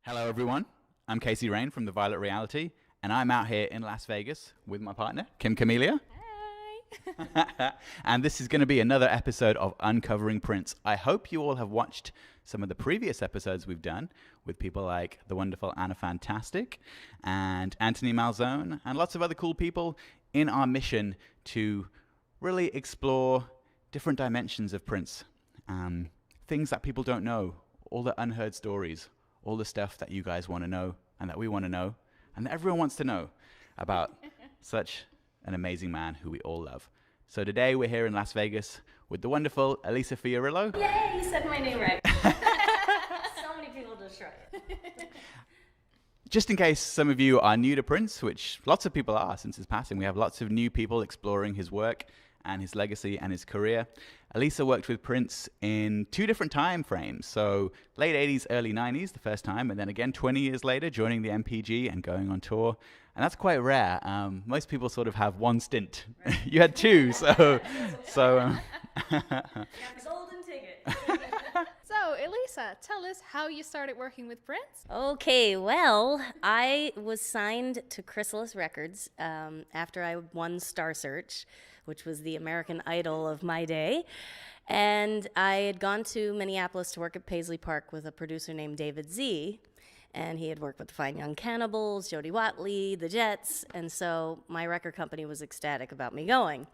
Hello, everyone. I'm Casey Rain from The Violet Reality, and I'm out here in Las Vegas with my partner, Kim Camellia. Hi. And this is going to be another episode of Uncovering Prince. I hope you all have watched some of the previous episodes we've done with people like the wonderful Anna Fantastic and Anthony Malzone and lots of other cool people in our mission to really explore different dimensions of Prince. Things that people don't know, all the unheard stories, all the stuff that you guys want to know and that we want to know and that everyone wants to know about such an amazing man who we all love. So today we're here in Las Vegas with the wonderful Elisa Fiorillo. Yay, you said my name right. So many people destroy it. Just in case some of you are new to Prince, which lots of people are since his passing, we have lots of new people exploring his work and his legacy and his career. Elisa worked with Prince in two different time frames. So late 80s, early 90s, the first time, and then again 20 years later, joining the NPG and going on tour. And that's quite rare. Most people sort of have one stint. Right. You had two, so. You got the golden ticket. So, Elisa, tell us how you started working with Prince. Okay, well, I was signed to Chrysalis Records after I won Star Search, which was the American Idol of my day. And I had gone to Minneapolis to work at Paisley Park with a producer named David Z. And he had worked with the Fine Young Cannibals, Jody Watley, the Jets. And so my record company was ecstatic about me going.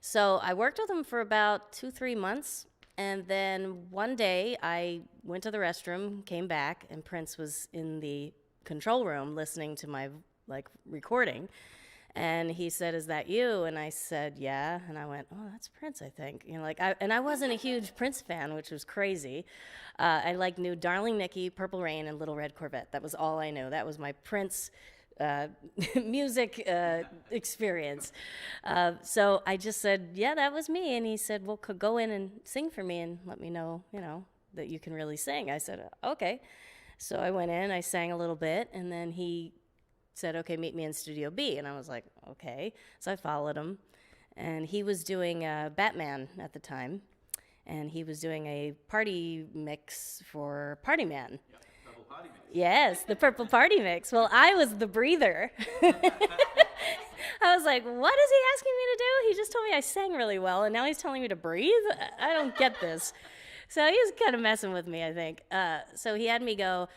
So I worked with him for about 2-3 months. And then one day I went to the restroom, came back, and Prince was in the control room listening to my recording. And he said, "Is that you?" And I said, "Yeah." And I went, "Oh, that's Prince, I think." And I wasn't a huge Prince fan, which was crazy. I knew Darling Nikki, Purple Rain, and Little Red Corvette. That was all I knew. That was my Prince music experience. So I just said, "Yeah, that was me." And he said, "Well, could go in and sing for me and let me know, that you can really sing." I said, "Okay." So I went in, I sang a little bit, and then he said, "Okay, meet me in Studio B." And I was like, okay. So I followed him. And he was doing Batman at the time. And he was doing a party mix for Party Man. Yep, purple party mix. Yes, the purple party mix. Well, I was the breather. I was like, what is he asking me to do? He just told me I sang really well, and now he's telling me to breathe? I don't get this. So he was kind of messing with me, I think. So he had me go,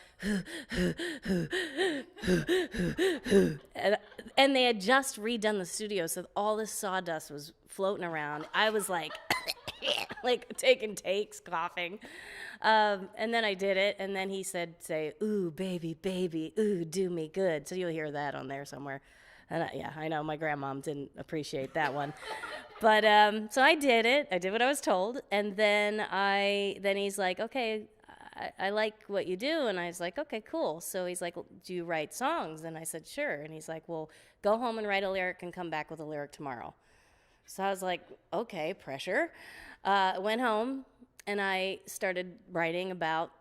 and they had just redone the studio, so all this sawdust was floating around. I was like, taking takes, coughing. And then I did it, and then he said, say, "Ooh, baby, baby, ooh, do me good." So you'll hear that on there somewhere. And I know my grandmom didn't appreciate that one. But so I did it. I did what I was told. And then he's like, "Okay, I like what you do." And I was like, "Okay, cool." So he's like, "Do you write songs?" And I said, "Sure." And he's like, "Well, go home and write a lyric and come back with a lyric tomorrow." So I was like, okay, pressure. Went home and I started writing about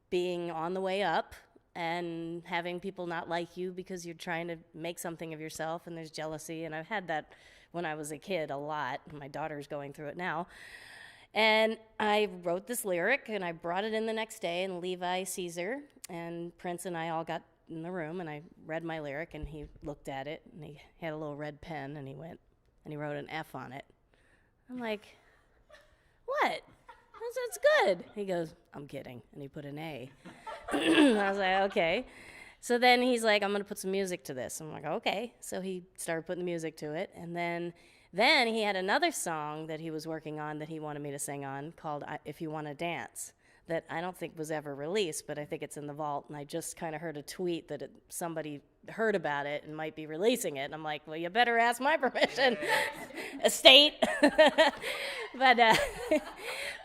being on the way up and having people not like you because you're trying to make something of yourself and there's jealousy. And I've had that when I was a kid a lot. My daughter's going through it now. And I wrote this lyric and I brought it in the next day, and Levi Caesar and Prince and I all got in the room and I read my lyric and he looked at it and he had a little red pen and he went and he wrote an F on it. I'm like, "What? That's good." He goes, "I'm kidding." And he put an A. I was like, okay. So then he's like, "I'm going to put some music to this." I'm like, okay. So he started putting the music to it. And then he had another song that he was working on that he wanted me to sing on called "If You Want to Dance," that I don't think was ever released, but I think it's in the vault. And I just kind of heard a tweet that somebody heard about it and might be releasing it. And I'm like, well, you better ask my permission, estate. But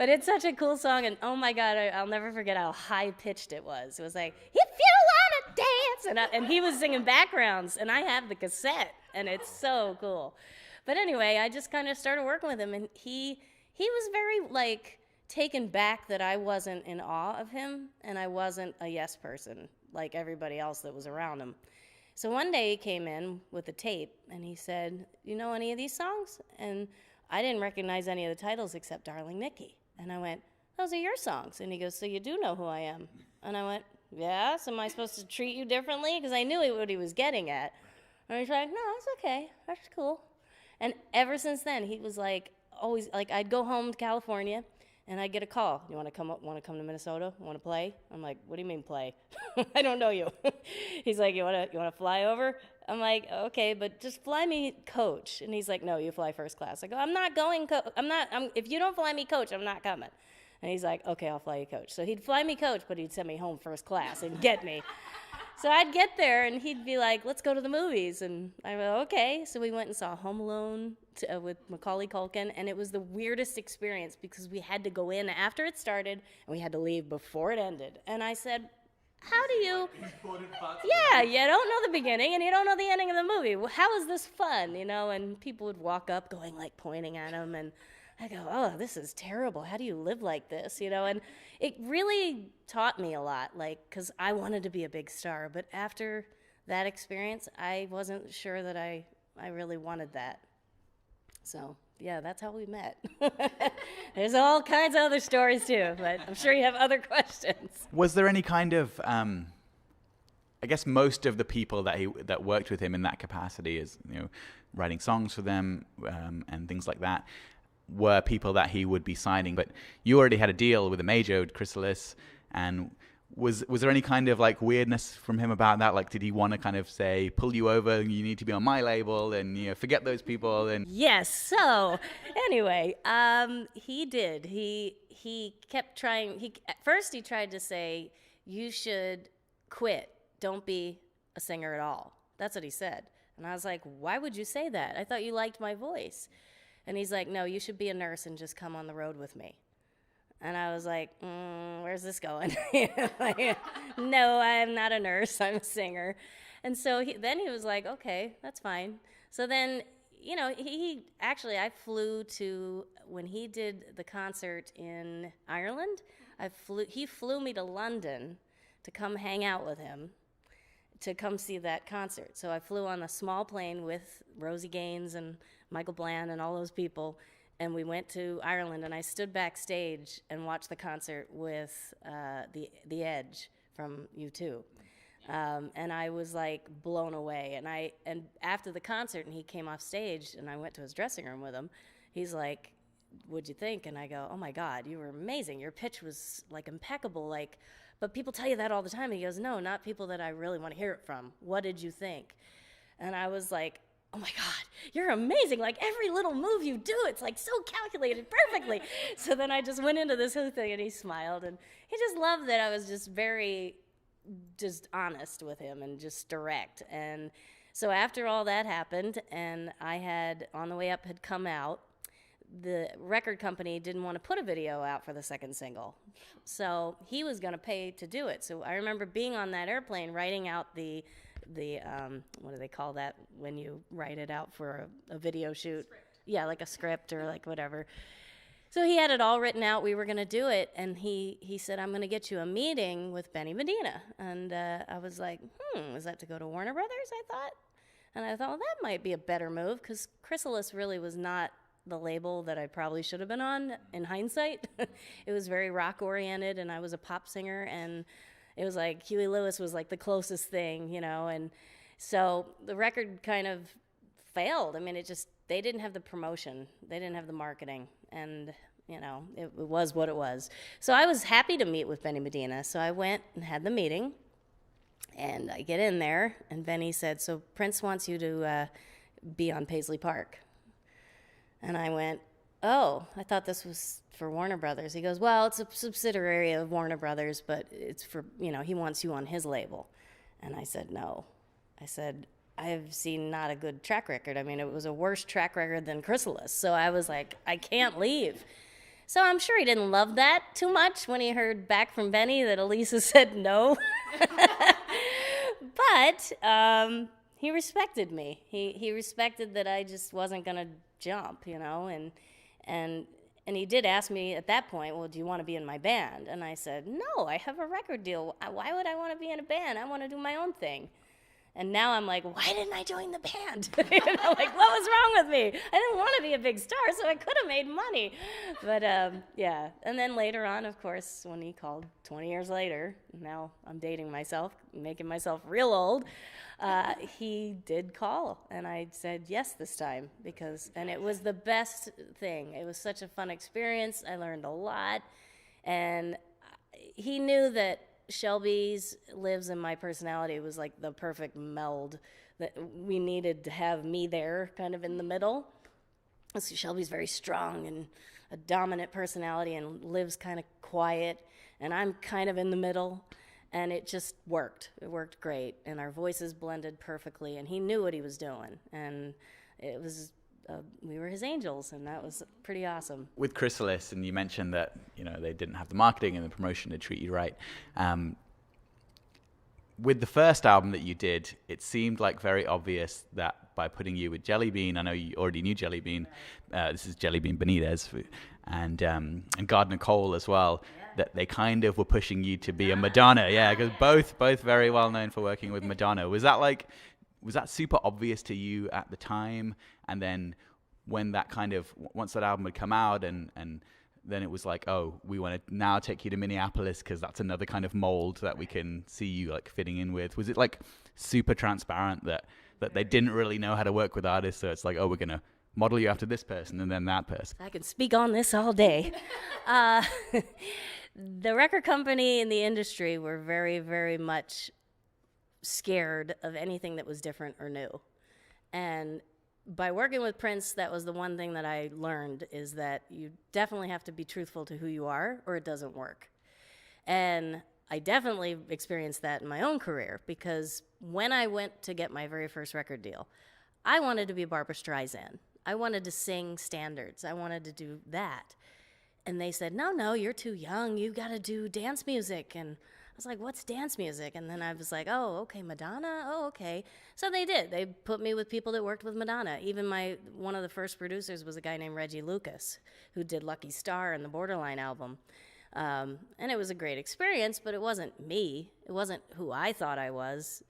it's such a cool song. And oh my God, I'll never forget how high pitched it was. It was like, "If you want to dance." And he was singing backgrounds and I have the cassette and it's so cool. But anyway, I just kind of started working with him and he was very taken back that I wasn't in awe of him and I wasn't a yes person like everybody else that was around him. So one day he came in with a tape and he said, "You know any of these songs?" And I didn't recognize any of the titles except Darling Nikki. And I went, "Those are your songs." And he goes, "So you do know who I am?" And I went, yes, am I supposed to treat you differently? Because I knew what he was getting at. And he's like, no, it's okay. That's cool. And ever since then, he was like, always, like, I'd go home to California, and I'd get a call. You want to come up? Want to come to Minnesota? Want to play? I'm like, what do you mean play? I don't know you. He's like, you want to fly over? I'm like, okay, but just fly me coach. And he's like, no, you fly first class. I go, I'm not going. If you don't fly me coach, I'm not coming. And he's like, okay, I'll fly you coach. So he'd fly me coach, but he'd send me home first class and get me. So I'd get there, and he'd be like, let's go to the movies. And I go, okay. So we went and saw Home Alone with Macaulay Culkin, and it was the weirdest experience because we had to go in after it started, and we had to leave before it ended. And I said, how do you... Yeah, you don't know the beginning, and you don't know the ending of the movie. Well, how is this fun, you know? And people would walk up going, like, pointing at him, and I go, oh, this is terrible. How do you live like this, you know? And it really taught me a lot, like, because I wanted to be a big star. But after that experience, I wasn't sure that I really wanted that. So, yeah, that's how we met. There's all kinds of other stories, too, but I'm sure you have other questions. Was there any kind of, I guess most of the people that worked with him in that capacity is, you know, writing songs for them and things like that, were people that he would be signing, but you already had a deal with a major, with Chrysalis, and was there any kind of like weirdness from him about that? Like, did he want to kind of say, pull you over, you need to be on my label, and, you know, forget those people? And yes. So anyway, he did. He kept trying. At first he tried to say, you should quit. Don't be a singer at all. That's what he said. And I was like, why would you say that? I thought you liked my voice. And he's like, no, you should be a nurse and just come on the road with me. And I was like, where's this going? Like, no, I'm not a nurse. I'm a singer. And so then he was like, okay, that's fine. So then, you know, I flew to, when he did the concert in Ireland, he flew me to London to come hang out with him, to come see that concert. So I flew on a small plane with Rosie Gaines and Michael Bland and all those people, and we went to Ireland, and I stood backstage and watched the concert with the Edge from U2. And I was like blown away. And after the concert, and he came off stage, and I went to his dressing room with him, he's like, what'd you think? And I go, oh my God, you were amazing. Your pitch was like impeccable. Like, but people tell you that all the time. And he goes, no, not people that I really want to hear it from. What did you think? And I was like, oh my God, you're amazing. Like every little move you do, it's like so calculated perfectly. So then I just went into this whole thing, and he smiled, and he just loved that I was just very honest with him and just direct. And so after all that happened, and I had, On the Way Up had come out, the record company didn't want to put a video out for the second single. So he was going to pay to do it. So I remember being on that airplane, writing out the what do they call that when you write it out for a video shoot? Script. Yeah, like a script or like whatever. So he had it all written out. We were going to do it, and he said, I'm going to get you a meeting with Benny Medina. And I was like, is that to go to Warner Brothers, I thought? And I thought, well, that might be a better move, because Chrysalis really was not the label that I probably should have been on in hindsight. It was very rock-oriented, and I was a pop singer, and it was like Huey Lewis was like the closest thing, you know, and so the record kind of failed. I mean, they didn't have the promotion, they didn't have the marketing, and, you know, it was what it was. So I was happy to meet with Benny Medina, so I went and had the meeting, and I get in there, and Benny said, so Prince wants you to be on Paisley Park. And I went, oh, I thought this was for Warner Brothers. He goes, well, it's a subsidiary of Warner Brothers, but it's for, you know, he wants you on his label. And I said, no. I said, I have seen not a good track record. I mean, it was a worse track record than Chrysalis. So I was like, I can't leave. So I'm sure he didn't love that too much when he heard back from Benny that Elisa said no. But he respected me. He respected that I just wasn't going to jump, you know, and he did ask me at that point, well, do you want to be in my band? And I said, no, I have a record deal. Why would I want to be in a band? I want to do my own thing. And now I'm like, why didn't I join the band? Like, what was wrong with me? I didn't want to be a big star, so I could have made money. But yeah. And then later on, of course, when he called 20 years later, now I'm dating myself, making myself real old, he did call. And I said yes this time and it was the best thing. It was such a fun experience. I learned a lot. And he knew that Shelby's lives in my personality was like the perfect meld, that we needed to have me there kind of in the middle. So Shelby's very strong and a dominant personality and lives kind of quiet, and I'm kind of in the middle, and it just worked. It worked great, and our voices blended perfectly, and he knew what he was doing, and it was we were his angels, and that was pretty awesome. With Chrysalis, and you mentioned that they didn't have the marketing and the promotion to treat you right. With the first album that you did, it seemed like very obvious that by putting you with Jelly Bean, I know you already knew Jelly Bean. This is Jelly Bean Benitez, and Gardner Cole as well. Yeah. That they kind of were pushing you to be a Madonna. Yeah, because both very well known for working with Madonna. Was that super obvious to you at the time? And then when once that album had come out and then it was like, oh, we want to now take you to Minneapolis because that's another kind of mold that we can see you like fitting in with. Was it like super transparent that they didn't really know how to work with artists? So it's like, oh, we're going to model you after this person and then that person. I can speak on this all day. The record company and the industry were very, very much scared of anything that was different or new. And by working with Prince, that was the one thing that I learned, is that you definitely have to be truthful to who you are or it doesn't work. And I definitely experienced that in my own career, because when I went to get my very first record deal, I wanted to be Barbra Streisand. I wanted to sing standards. I wanted to do that. And they said, no, you're too young. You got to do dance music. And I was like, what's dance music? And then I was like, oh, okay, Madonna? Oh, okay. So they did. They put me with people that worked with Madonna. Even one of the first producers was a guy named Reggie Lucas, who did Lucky Star and the Borderline album. And it was a great experience, but it wasn't me. It wasn't who I thought I was.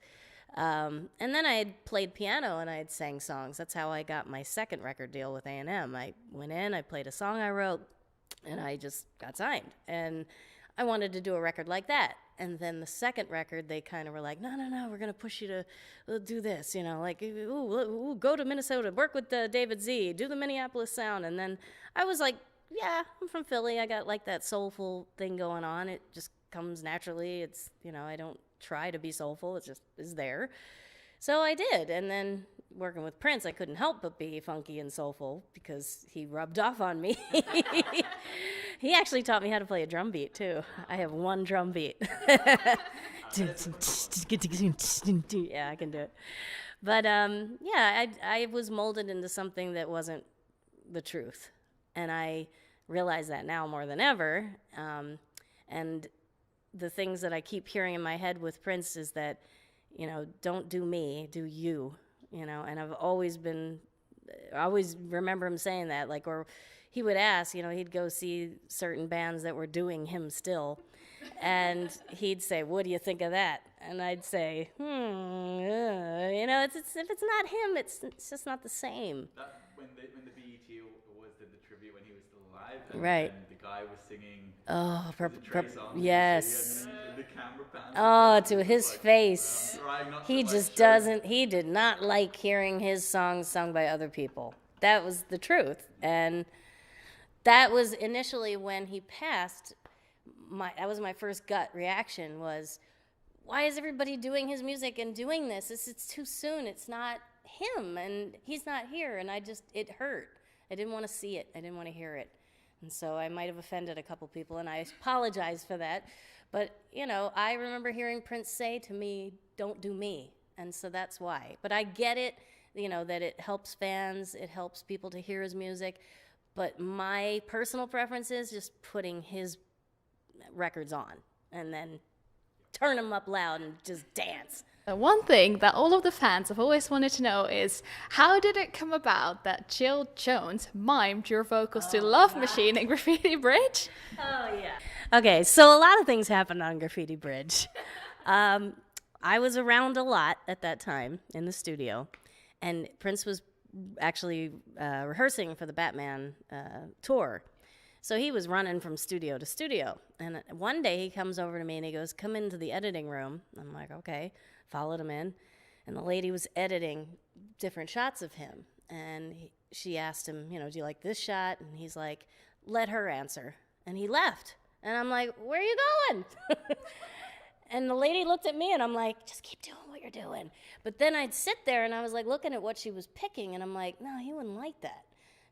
And then I had played piano and I had sang songs. That's how I got my second record deal with A&M. I went in, I played a song I wrote, and I just got signed. And I wanted to do a record like that. And then the second record, they kind of were like, no, we're going to push you to do this, like, ooh, go to Minnesota, work with David Z, do the Minneapolis sound. And then I was like, yeah, I'm from Philly. I got like that soulful thing going on. It just comes naturally. It's, I don't try to be soulful. It just is there. So I did. And then working with Prince, I couldn't help but be funky and soulful because he rubbed off on me. He actually taught me how to play a drum beat, too. I have one drum beat. Yeah, I can do it. But, I was molded into something that wasn't the truth. And I realize that now more than ever. And the things that I keep hearing in my head with Prince is that, don't do me, do you, and I always remember him saying that, like, or he would ask, he'd go see certain bands that were doing him still, and he'd say, what do you think of that? And I'd say, if it's not him, it's just not the same. When the BET Awards did the tribute when he was still alive, and right. The guy was singing. Oh, yes. The camera to his face. He just doesn't. He did not like hearing his songs sung by other people. That was the truth, and that was initially when he passed. That was my first gut reaction was, why is everybody doing his music and doing this? It's too soon. It's not him, and he's not here. And it hurt. I didn't want to see it. I didn't want to hear it. And so I might have offended a couple people, and I apologize for that. But, I remember hearing Prince say to me, don't do me. And so that's why. But I get it, that it helps fans, it helps people to hear his music. But my personal preference is just putting his records on and then turn them up loud and just dance. One thing that all of the fans have always wanted to know is, how did it come about that Jill Jones mimed your vocals to Love Machine and Graffiti Bridge? Oh, yeah. Okay, so a lot of things happened on Graffiti Bridge. I was around a lot at that time in the studio, and Prince was actually rehearsing for the Batman tour. So he was running from studio to studio. And one day he comes over to me and he goes, come into the editing room. I'm like, okay. Followed him in. And the lady was editing different shots of him. And she asked him, do you like this shot? And he's like, let her answer. And he left. And I'm like, where are you going? And the lady looked at me and I'm like, just keep doing what you're doing. But then I'd sit there and I was like looking at what she was picking. And I'm like, no, he wouldn't like that.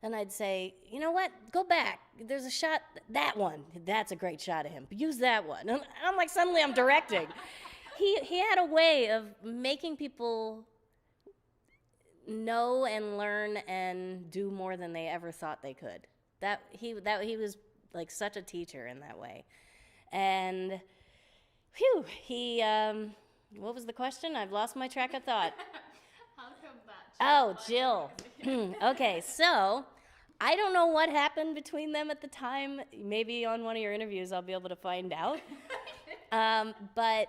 And I'd say, you know what? Go back. There's a shot, that one. That's a great shot of him. Use that one. And I'm like, suddenly I'm directing. He had a way of making people know and learn and do more than they ever thought they could. He was like such a teacher in that way. And what was the question? I've lost my track of thought. How come that? Oh, Jill. Okay, so I don't know what happened between them at the time. Maybe on one of your interviews I'll be able to find out. But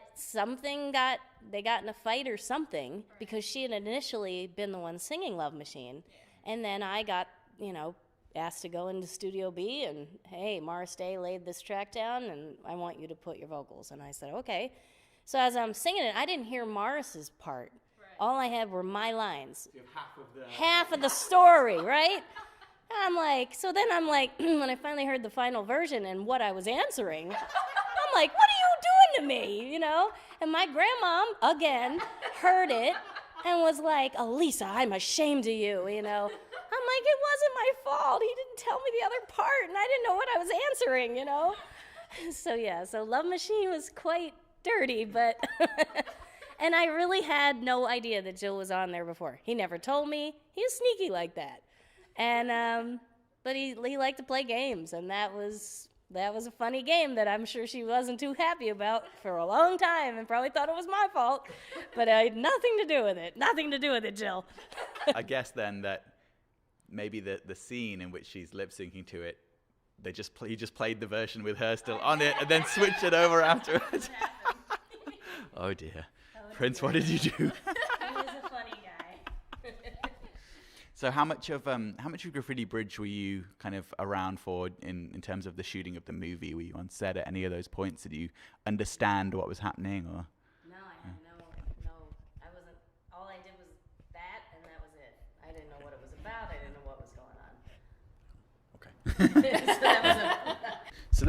they got in a fight or something because she had initially been the one singing Love Machine. And then I got, asked to go into Studio B and, hey, Morris Day laid this track down and I want you to put your vocals. And I said, okay. So as I'm singing it, I didn't hear Morris's part. All I had were my lines. You have half of the story, right? And I'm like, when I finally heard the final version and what I was answering, I'm like, what are you doing to me, And my grandmom, again, heard it and was like, Elisa, I'm ashamed of you, I'm like, it wasn't my fault. He didn't tell me the other part, and I didn't know what I was answering, So Love Machine was quite dirty, but... And I really had no idea that Jill was on there before. He never told me. He was sneaky like that. And but he liked to play games, and that was a funny game that I'm sure she wasn't too happy about for a long time and probably thought it was my fault. But I had nothing to do with it. Nothing to do with it, Jill. I guess then that maybe the scene in which she's lip syncing to it, he just played the version with her still on it and then switched it over afterwards. Oh dear. Prince, what did you do? He was a funny guy. So how much of Graffiti Bridge were you kind of around for in terms of the shooting of the movie? Were you on set at any of those points? Did you understand what was happening? Or? No, I had no, I wasn't, all I did was that and that was it. I didn't know what it was about. I didn't know what was going on. Okay. So that was it. So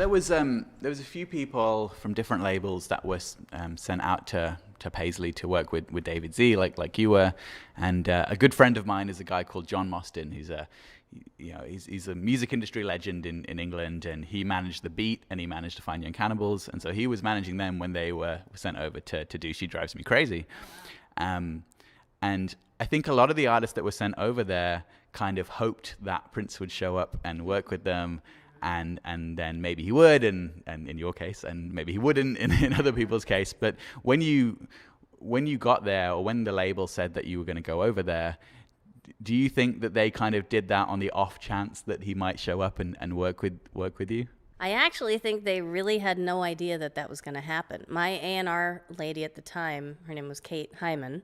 there was a few people from different labels that were sent out to Paisley to work with David Z, like you were, and a good friend of mine is a guy called John Mostyn. He's a music industry legend in England, and he managed The Beat and he managed to Find Young Cannibals, and so he was managing them when they were sent over to do She Drives Me Crazy. And I think a lot of the artists that were sent over there kind of hoped that Prince would show up and work with them. And then maybe he would, and in your case, and maybe he wouldn't in other people's case. But when you got there, or when the label said that you were going to go over there, do you think that they kind of did that on the off chance that he might show up and work with you? I actually think they really had no idea that was going to happen. My A&R lady at the time, her name was Kate Hyman,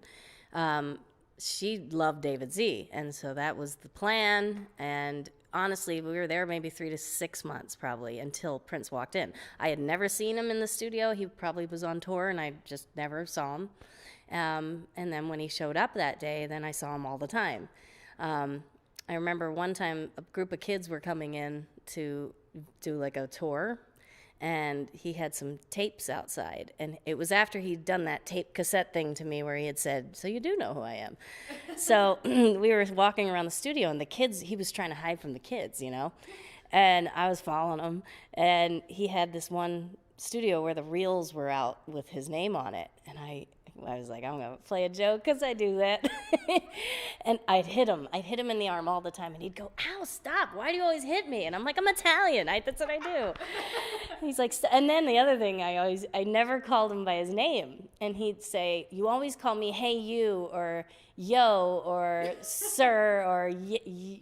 she loved David Z, and so that was the plan. And honestly, we were there maybe 3 to 6 months probably until Prince walked in. I had never seen him in the studio. He probably was on tour, and I just never saw him. And then when he showed up that day, then I saw him all the time. I remember one time a group of kids were coming in to do like a tour, and he had some tapes outside, and it was after he'd done that tape cassette thing to me where he had said, so you do know who I am. So we were walking around the studio, and the kids, he was trying to hide from the kids, and I was following him, and he had this one studio where the reels were out with his name on it, and I was like, I'm going to play a joke because I do that. And I'd hit him in the arm all the time, and he'd go, ow, stop, why do you always hit me? And I'm like, I'm Italian, that's what I do. He's like, and then the other thing, I never called him by his name, and he'd say, you always call me hey you, or yo, or sir, or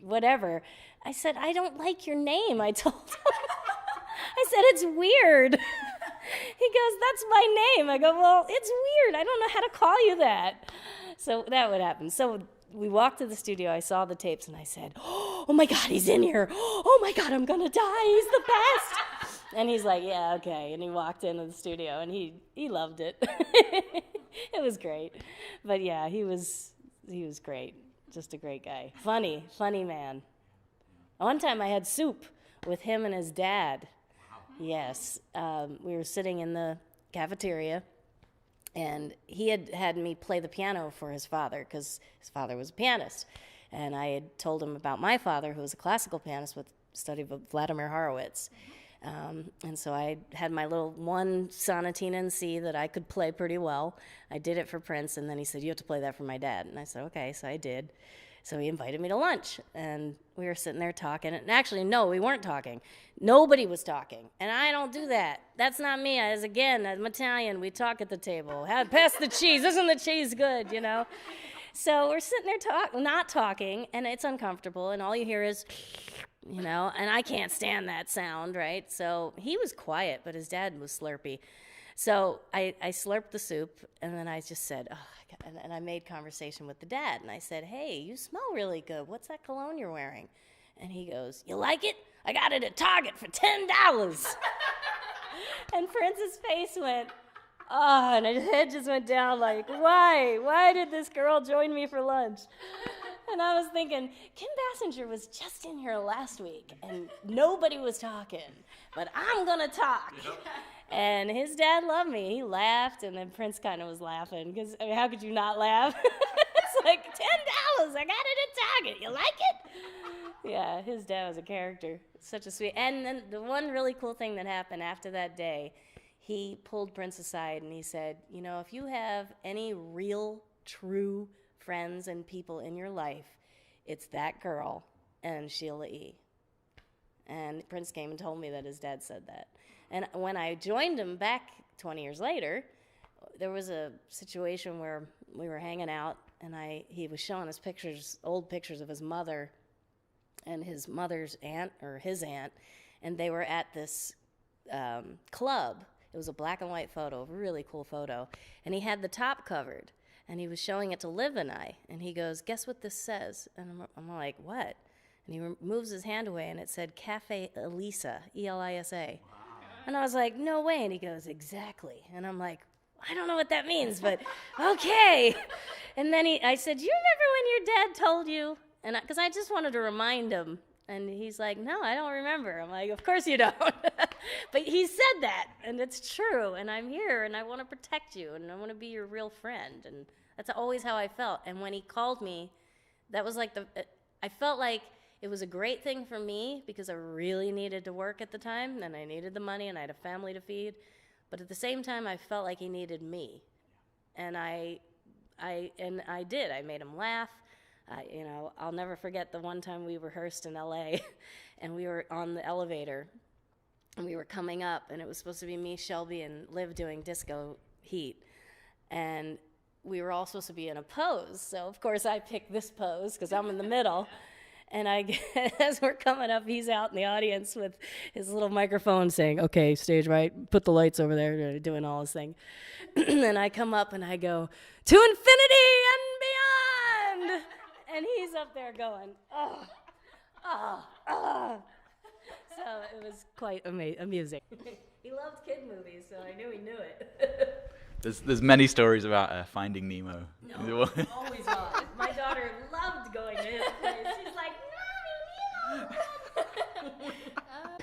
whatever. I said, I don't like your name, I told him. I said, it's weird. He goes, that's my name. I go, well, it's weird. I don't know how to call you that. So that would happen. So we walked to the studio. I saw the tapes, and I said, oh, my God, he's in here. Oh, my God, I'm going to die. He's the best. And he's like, yeah, okay. And he walked into the studio, and he loved it. It was great. But, yeah, he was great. Just a great guy. Funny man. One time I had soup with him and his dad. Yes. We were sitting in the cafeteria, and he had me play the piano for his father because his father was a pianist. And I had told him about my father, who was a classical pianist with study of Vladimir Horowitz. And so I had my little one sonatina in C that I could play pretty well. I did it for Prince, and then he said, you have to play that for my dad. And I said, okay, so I did. So he invited me to lunch, and we were sitting there talking. And actually, no, we weren't talking. Nobody was talking, and I don't do that. That's not me. I'm Italian. We talk at the table. Pass the cheese. Isn't the cheese good, you know? So we're sitting there not talking, and it's uncomfortable, and all you hear is, you know, and I can't stand that sound, right? So he was quiet, but his dad was slurpy. So I slurped the soup, and then I just said, oh, and I made conversation with the dad, and I said, hey, you smell really good. What's that cologne you're wearing? And he goes, you like it? I got it at Target for $10. And Prince's face went, oh, and his head just went down like, why? Why did this girl join me for lunch? And I was thinking, Kim Basinger was just in here last week, and nobody was talking, but I'm going to talk. Yep. And his dad loved me. He laughed, and then Prince kind of was laughing, because how could you not laugh? It's like, $10, I got it at Target. You like it? Yeah, his dad was a character. Such a sweet. And then the one really cool thing that happened after that day, he pulled Prince aside, and he said, you know, if you have any real, true friends and people in your life, it's that girl and Sheila E. And Prince came and told me that his dad said that. And when I joined him back 20 years later, there was a situation where we were hanging out, and he was showing us old pictures of his mother and his mother's aunt, or his aunt, and they were at this club. It was a black and white photo, a really cool photo, and he had the top covered. And he was showing it to Liv and I, and he goes, guess what this says? And I'm like, what? And he moves his hand away, and it said Cafe Elisa, E-L-I-S-A. Wow. And I was like, no way. And he goes, exactly. And I'm like, I don't know what that means, but okay. And then I said, do you remember when your dad told you? And because I just wanted to remind him. And he's like, no, I don't remember. I'm like, of course you don't. But he said that, and it's true, and I'm here, and I want to protect you, and I want to be your real friend. And that's always how I felt. And when he called me, that was like I felt like it was a great thing for me, because I really needed to work at the time, and I needed the money, and I had a family to feed. But at the same time, I felt like he needed me. And I did. I made him laugh. I'll never forget the one time we rehearsed in LA, and we were on the elevator, and we were coming up, and it was supposed to be me, Shelby, and Liv doing Disco Heat. And we were all supposed to be in a pose. So, of course, I picked this pose because I'm in the middle. And as we're coming up, he's out in the audience with his little microphone saying, okay, stage right, put the lights over there, doing all his thing. And I come up and I go, to infinity and beyond. And he's up there going, oh, oh, oh. So it was quite amusing. He loved kid movies, so I knew he knew it. There's many stories about Finding Nemo. No, always was. My daughter loved going to his place. She's like, Mommy, Nemo.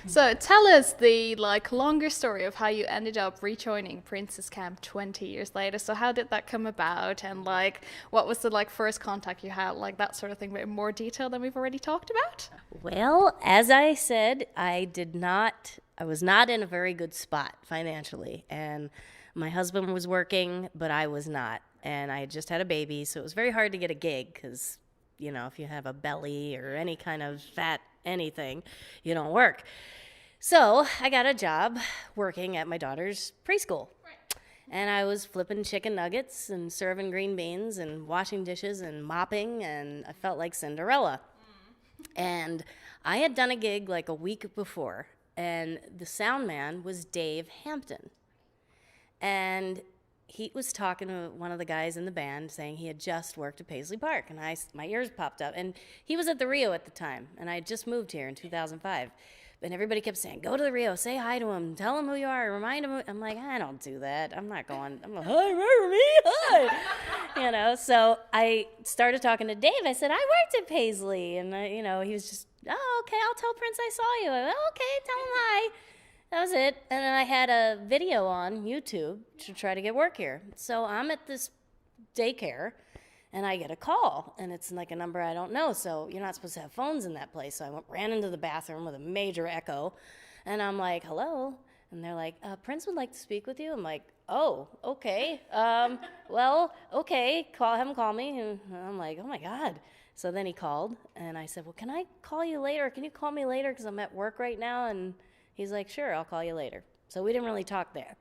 So tell us the longer story of how you ended up rejoining Prince's Camp 20 years later. So how did that come about, and what was the first contact you had, that sort of thing, but in more detail than we've already talked about? Well, as I said, I was not in a very good spot financially, and my husband was working, but I was not, and I had just had a baby, so it was very hard to get a gig because, if you have a belly or any kind of fat anything, you don't work. So I got a job working at my daughter's preschool. Right. And I was flipping chicken nuggets and serving green beans and washing dishes and mopping, and I felt like Cinderella. And I had done a gig a week before, and the sound man was Dave Hampton. And he was talking to one of the guys in the band saying he had just worked at Paisley Park. And my ears popped up. And he was at the Rio at the time. And I had just moved here in 2005. And everybody kept saying, go to the Rio, say hi to him, tell him who you are, remind him. I'm like, I don't do that. I'm not going. I'm like, hi, remember me? Hi. So I started talking to Dave. I said, I worked at Paisley. And, he was just, oh, okay, I'll tell Prince I saw you. I went, okay, tell him hi. That was it. And then I had a video on YouTube to try to get work here. So I'm at this daycare, and I get a call, and it's like a number I don't know. So you're not supposed to have phones in that place. So I ran into the bathroom with a major echo, and I'm like, hello? And they're like, Prince would like to speak with you. I'm like, oh, okay. Well, okay, have him call me. And I'm like, oh, my God. So then he called, and I said, well, can I call you later? Can you call me later because I'm at work right now? And he's like, sure, I'll call you later. So we didn't really talk there.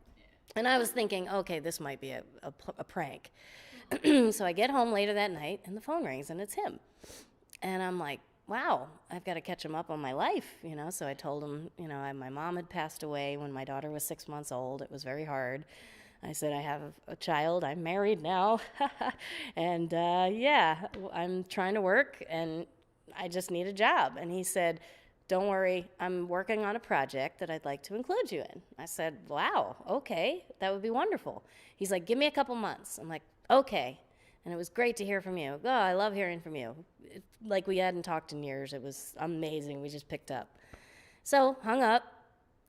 And I was thinking, okay, this might be a prank. So I get home later that night, and the phone rings, and it's him. And I'm like, wow, I've got to catch him up on my life, So I told him, my mom had passed away when my daughter was 6 months old. It was very hard. I said, I have a child. I'm married now. And, I'm trying to work, and I just need a job. And he said, don't worry, I'm working on a project that I'd like to include you in. I said, wow, okay, that would be wonderful. He's like, give me a couple months. I'm like, okay. And it was great to hear from you. Oh, I love hearing from you. Like we hadn't talked in years. It was amazing. We just picked up. So hung up.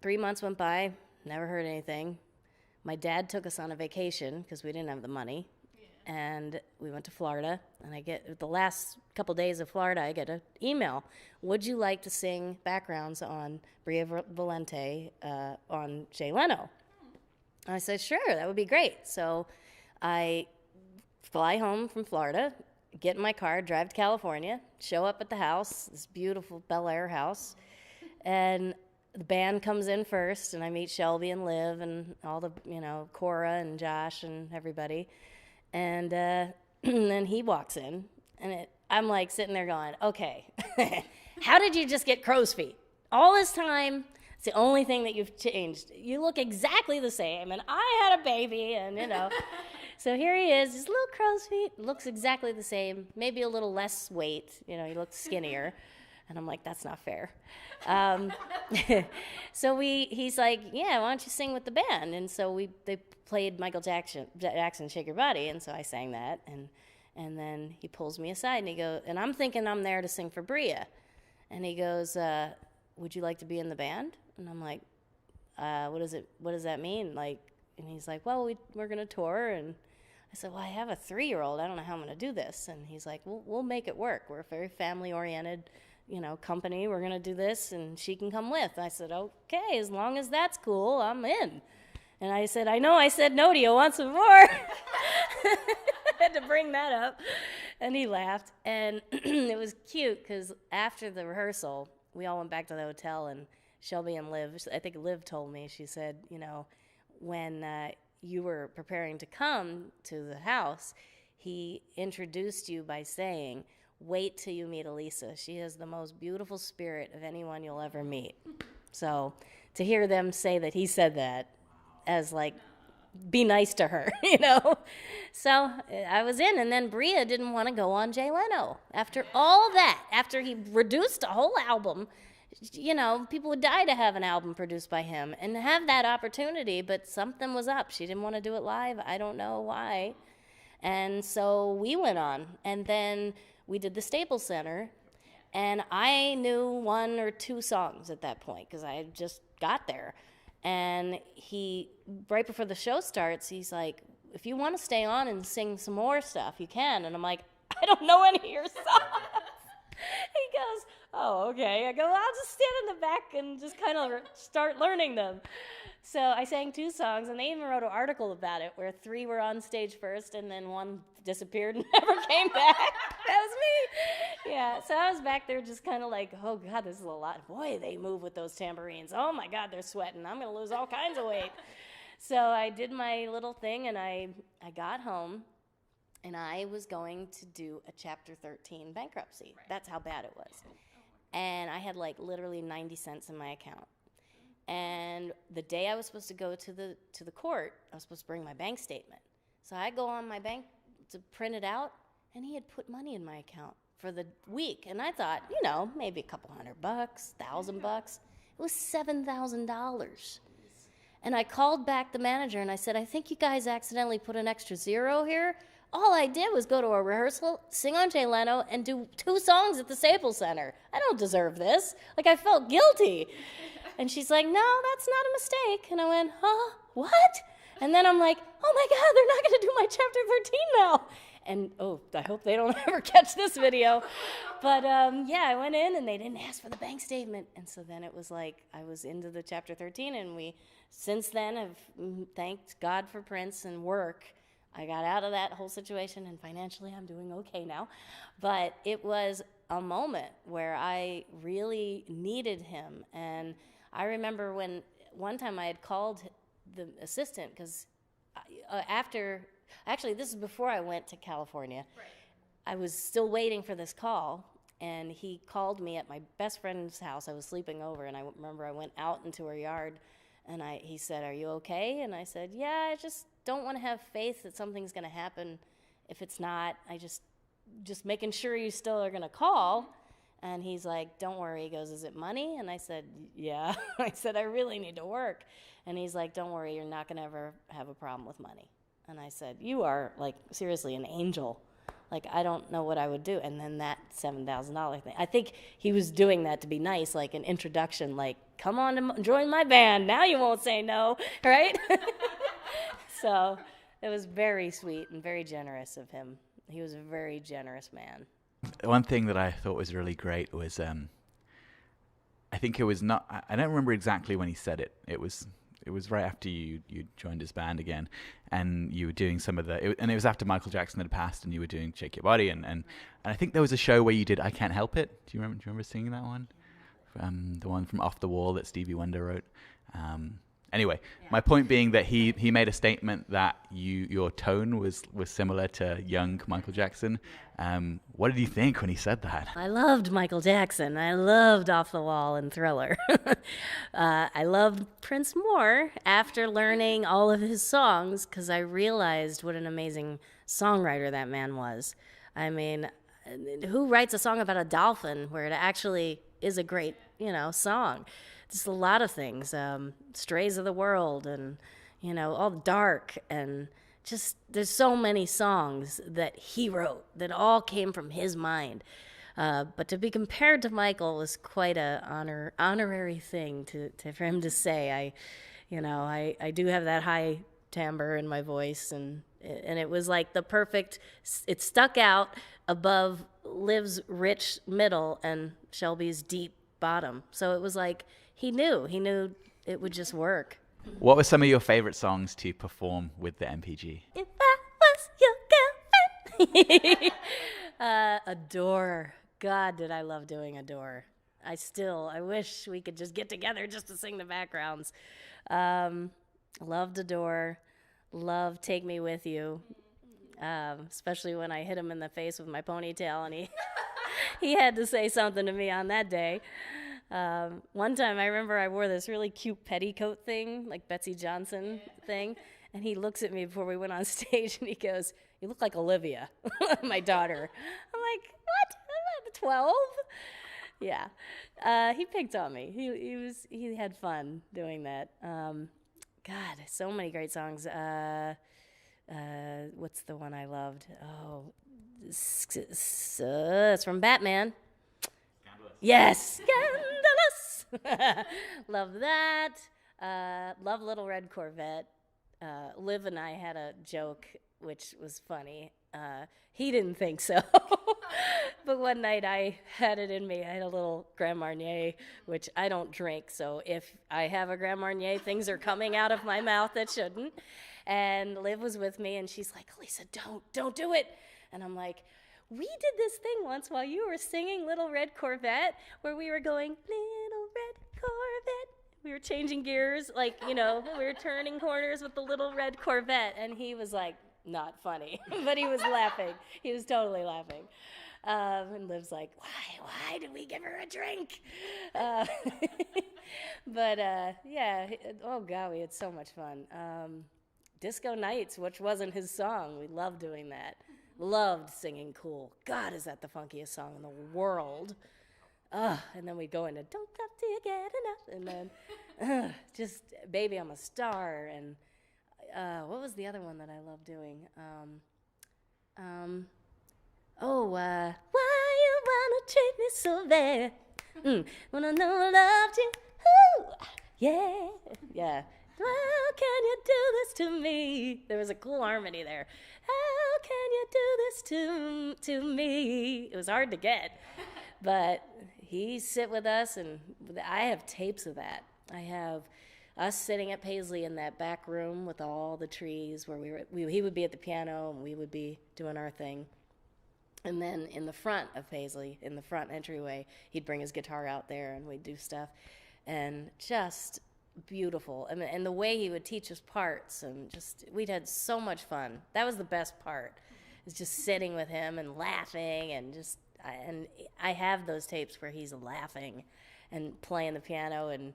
3 months went by. Never heard anything. My dad took us on a vacation because we didn't have the money. And we went to Florida, and I get the last couple days of Florida, I get an email. Would you like to sing backgrounds on Bria Valente on Jay Leno? And I said, sure, that would be great. So I fly home from Florida, get in my car, drive to California, show up at the house, this beautiful Bel Air house, and the band comes in first, and I meet Shelby and Liv and all the, Cora and Josh and everybody. And then he walks in, and I'm like sitting there going, okay, how did you just get crow's feet? All this time, it's the only thing that you've changed. You look exactly the same, and I had a baby, and So here he is, his little crow's feet, looks exactly the same, maybe a little less weight, he looks skinnier. And I'm like, that's not fair. So he's like, yeah, why don't you sing with the band? And so they played Michael Jackson, Shake Your Body, and so I sang that, and then he pulls me aside, and he goes, and I'm thinking I'm there to sing for Bria, and he goes, would you like to be in the band? And I'm like, what does that mean? And he's like, well, we're going to tour, and I said, well, I have a 3-year-old. I don't know how I'm going to do this. And he's like, well, we'll make it work. We're a very family-oriented company. We're going to do this, and she can come with. I said, okay, as long as that's cool, I'm in. And I said, I know I said no to you once before. Had to bring that up. And he laughed. And it was cute because after the rehearsal, we all went back to the hotel, and Shelby and Liv, I think Liv told me, she said, when you were preparing to come to the house, he introduced you by saying, wait till you meet Elisa. She has the most beautiful spirit of anyone you'll ever meet. So to hear them say that he said that as be nice to her, So I was in, and then Bria didn't want to go on Jay Leno. After all that, after he reduced a whole album, people would die to have an album produced by him and have that opportunity, but something was up. She didn't want to do it live. I don't know why. And so we went on, and then we did the Staples Center, and I knew 1 or 2 songs at that point because I had just got there. And right before the show starts, he's like, if you want to stay on and sing some more stuff, you can. And I'm like, I don't know any of your songs. He goes, oh, okay. I go, well, I'll just stand in the back and just kind of start learning them. So I sang 2 songs, and they even wrote an article about it where 3 were on stage first, and then 1 disappeared and never came back. That was me. Yeah, so I was back there just kind of like, oh, God, this is a lot. Boy, they move with those tambourines. Oh, my God, they're sweating. I'm going to lose all kinds of weight. So I did my little thing, and I got home, and I was going to do a Chapter 13 bankruptcy. Right. That's how bad it was. And I had literally 90 cents in my account. And the day I was supposed to go to the court, I was supposed to bring my bank statement. So I go on my bank to print it out, and he had put money in my account for the week. And I thought, maybe a couple $100, $1,000. It was $7,000. And I called back the manager and I said, I think you guys accidentally put an extra zero here. All I did was go to a rehearsal, sing on Jay Leno, and do 2 songs at the Staples Center. I don't deserve this. Like, I felt guilty. And she's like, no, that's not a mistake. And I went, huh, what? And then I'm like, oh my God, they're not going to do my Chapter 13 now. And, I hope they don't ever catch this video. But, I went in, and they didn't ask for the bank statement. And so then it was like I was into the Chapter 13, and we, since then, have thanked God for Prince and work. I got out of that whole situation, and financially I'm doing okay now. But it was a moment where I really needed him. And I remember when one time I had called the assistant, because actually, this is before I went to California. Right. I was still waiting for this call, and he called me at my best friend's house. I was sleeping over, and I remember I went out into her yard, and he said, are you okay? And I said, yeah, I just don't want to have faith that something's going to happen. If it's not, I just making sure you still are going to call. And he's like, don't worry. He goes, is it money? And I said, yeah. I said, I really need to work. And he's like, don't worry, you're not going to ever have a problem with money. And I said, you are, like, seriously an angel. Like, I don't know what I would do. And then that $7,000 thing. I think he was doing that to be nice, like an introduction, like, come on and join my band. Now you won't say no, right? So it was very sweet and very generous of him. He was a very generous man. One thing that I thought was really great was, I think it was not, I don't remember exactly when he said it. It was right after you joined his band again, and you were doing some of and it was after Michael Jackson had passed, and you were doing Shake Your Body, and I think there was a show where you did I Can't Help It. Do you remember singing that one? The one from Off the Wall that Stevie Wonder wrote. Anyway, my point being that he made a statement that your tone was similar to young Michael Jackson. What did you think when he said that? I loved Michael Jackson. I loved Off the Wall and Thriller. I loved Prince more after learning all of his songs, because I realized what an amazing songwriter that man was. I mean, who writes a song about a dolphin where it actually is a great, song? Just a lot of things, Strays of the World, and, all dark, and just there's so many songs that he wrote that all came from his mind. But to be compared to Michael was quite a honorary thing for him to say. I do have that high timbre in my voice, and it was like the perfect. It stuck out above Liv's rich middle and Shelby's deep bottom. So it was like he knew it would just work. What were some of your favorite songs to perform with the NPG? If I was your girlfriend. Adore. God, did I love doing Adore. I wish we could just get together just to sing the backgrounds. Loved Adore. Loved Take Me With You. Especially when I hit him in the face with my ponytail, and he had to say something to me on that day. One time I remember I wore this really cute petticoat thing, like Betsy Johnson thing, and he looks at me before we went on stage and he goes, you look like Olivia, my daughter. I'm like, what? I'm not 12. Yeah. He picked on me. He had fun doing that. God, so many great songs. What's the one I loved? Oh, it's from Batman. Scandalous. Yes, Scandalous. Love that. Love Little Red Corvette. Liv and I had a joke, which was funny. He didn't think so. But one night I had it in me. I had a little Grand Marnier, which I don't drink. So if I have a Grand Marnier, things are coming out of my mouth that shouldn't. And Liv was with me, and she's like, Elisa, don't do it. And I'm like, we did this thing once while you were singing Little Red Corvette, where we were going, Little Red Corvette. We were changing gears, we were turning corners with the Little Red Corvette. And he was like, not funny, but he was laughing. He was totally laughing. And Liv's like, why did we give her a drink? But yeah, oh God, we had so much fun. Disco Nights, which wasn't his song. We loved doing that. Loved singing Cool. God, is that the funkiest song in the world. And then we'd go into Don't Stop Till You Get Enough. And then just Baby, I'm a Star. And what was the other one that I loved doing? Why you wanna treat me so bad? When I know I loved you. Ooh, yeah. How can you do this to me? There was a cool harmony there. How can you do this to me? It was hard to get, but he sit with us, and I have tapes of that. I have us sitting at Paisley in that back room with all the trees where he would be at the piano and we would be doing our thing. And then in the front of Paisley, in the front entryway, he'd bring his guitar out there and we'd do stuff. And just beautiful. And the way he would teach us parts, and just, we'd had so much fun. That was the best part, is just sitting with him and laughing, and I have those tapes where he's laughing and playing the piano, and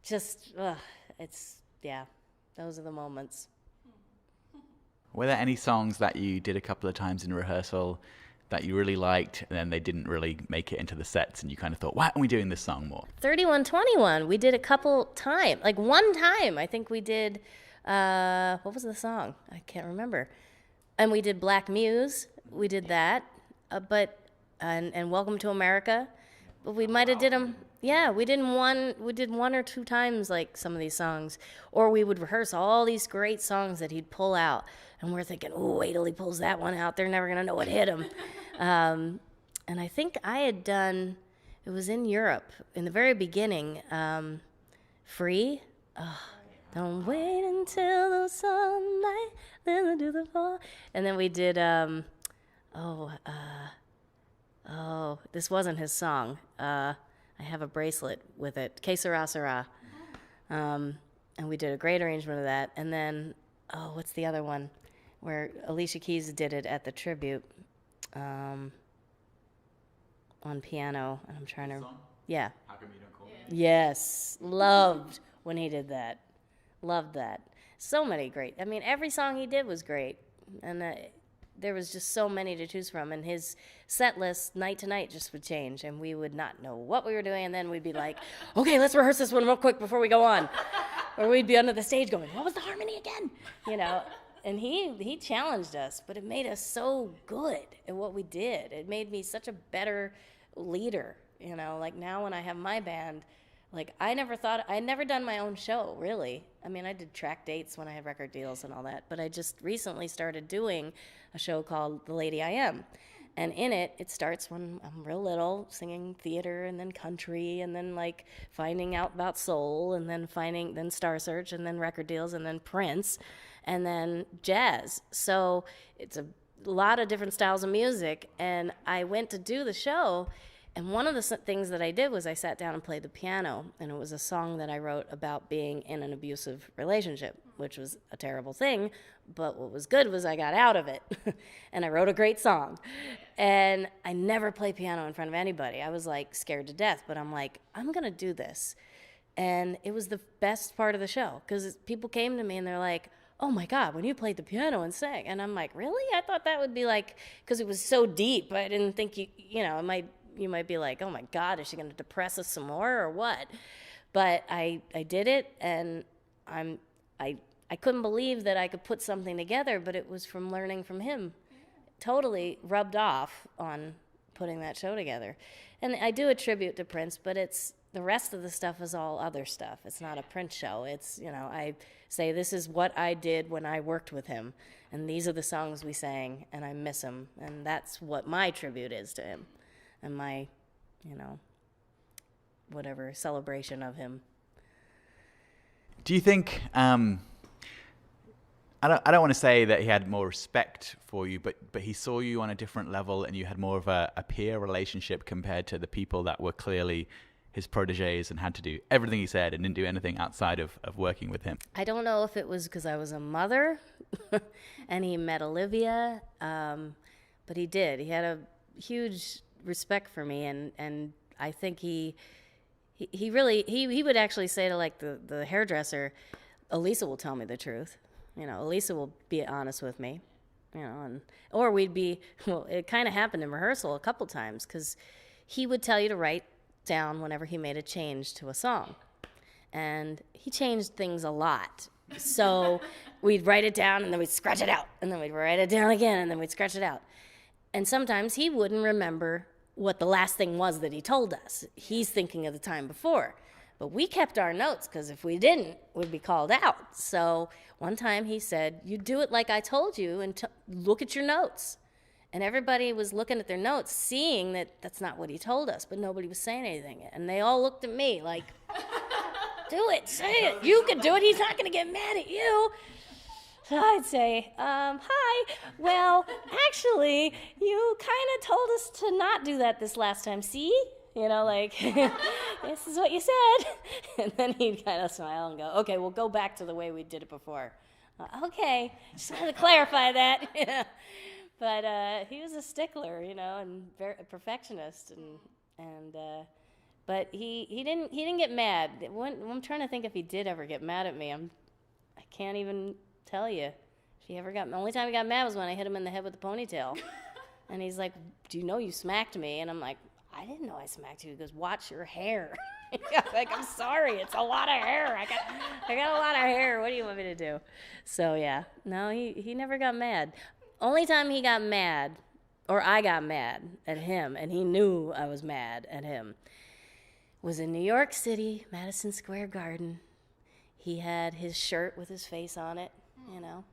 just, those are the moments. Were there any songs that you did a couple of times in rehearsal that you really liked, and then they didn't really make it into the sets, and you kind of thought, why aren't we doing this song more? 3121, we did a couple times. Like one time, I think we did, what was the song? I can't remember. And we did Black Muse. We did that. And Welcome to America. But we might have did them. Yeah, we did one or two times, like, some of these songs. Or we would rehearse all these great songs that he'd pull out. And we're thinking, oh, wait till he pulls that one out. They're never going to know what hit him. And I think I had done, it was in Europe, in the very beginning, Free. Oh, don't wait until the sunlight, then do the fall. And then we did, this wasn't his song. I have a bracelet with it, Que Sera Sera. And we did a great arrangement of that. And then, what's the other one? Where Alicia Keys did it at the tribute on piano. And I'm trying to... Yeah. How Come You Don't Call Me? Yes. Loved when he did that. Loved that. So many great... I mean, every song he did was great. And there was just so many to choose from. And his set list, night to night, just would change. And we would not know what we were doing. And then we'd be like, okay, let's rehearse this one real quick before we go on. Or we'd be under the stage going, what was the harmony again? You know... And he challenged us, but it made us so good at what we did. It made me such a better leader, you know. Like, now when I have my band, like, I'd never done my own show, really. I mean, I did track dates when I had record deals and all that, but I just recently started doing a show called The Lady I Am. And in it, it starts when I'm real little, singing theater and then country and then, like, finding out about soul and then Star Search and then record deals and then Prince and then jazz. So it's a lot of different styles of music. And I went to do the show, and one of the things that I did was I sat down and played the piano, and it was a song that I wrote about being in an abusive relationship, which was a terrible thing, but what was good was I got out of it, and I wrote a great song. And I never play piano in front of anybody. I was, like, scared to death, but I'm like, I'm going to do this. And it was the best part of the show, because people came to me and they're like, oh my God, when you played the piano and sang. And I'm like, really? I thought that would be like, because it was so deep, I didn't think you might be like, oh my God, is she going to depress us some more or what? But I did it, and I couldn't believe that I could put something together, but it was from learning from him. Totally rubbed off on putting that show together. And I do a tribute to Prince, but the rest of the stuff is all other stuff. It's not a Prince show. It's, I say, this is what I did when I worked with him, and these are the songs we sang, and I miss him, and that's what my tribute is to him, and my, whatever celebration of him. Do you think, I don't want to say that he had more respect for you, but he saw you on a different level, and you had more of a peer relationship compared to the people that were clearly his proteges and had to do everything he said and didn't do anything outside of working with him? I don't know if it was because I was a mother and he met Olivia. But he did. He had a huge respect for me, and I think he would actually say to like the hairdresser, Elisa will tell me the truth. You know, Elisa will be honest with me. You know, or we'd be, well, it kind of happened in rehearsal a couple times, because he would tell you to write down whenever he made a change to a song. And he changed things a lot. So we'd write it down, and then we'd scratch it out. And then we'd write it down again, and then we'd scratch it out. And sometimes he wouldn't remember what the last thing was that he told us. He's thinking of the time before. But we kept our notes, because if we didn't, we'd be called out. So one time he said, you do it like I told you, and look at your notes. And everybody was looking at their notes, seeing that that's not what he told us, but nobody was saying anything. And they all looked at me like, do it, say it. You can do it. He's not going to get mad at you. So I'd say, hi, well, actually, you kind of told us to not do that this last time, see? You know, like, this is what you said. And then he'd kind of smile and go, okay, we'll go back to the way we did it before. Okay, just wanted to clarify that. Yeah. But he was a stickler, you know, and very a perfectionist, but he didn't get mad. I'm trying to think if he did ever get mad at me. I can't even tell you if he ever got. The only time he got mad was when I hit him in the head with the ponytail, and he's like, "Do you know you smacked me?" And I'm like, "I didn't know I smacked you." He goes, "Watch your hair." Like, I'm sorry, it's a lot of hair. I got a lot of hair. What do you want me to do? So yeah, no, he never got mad. Only time he got mad, or I got mad at him, and he knew I was mad at him, was in New York City, Madison Square Garden. He had his shirt with his face on it, you know.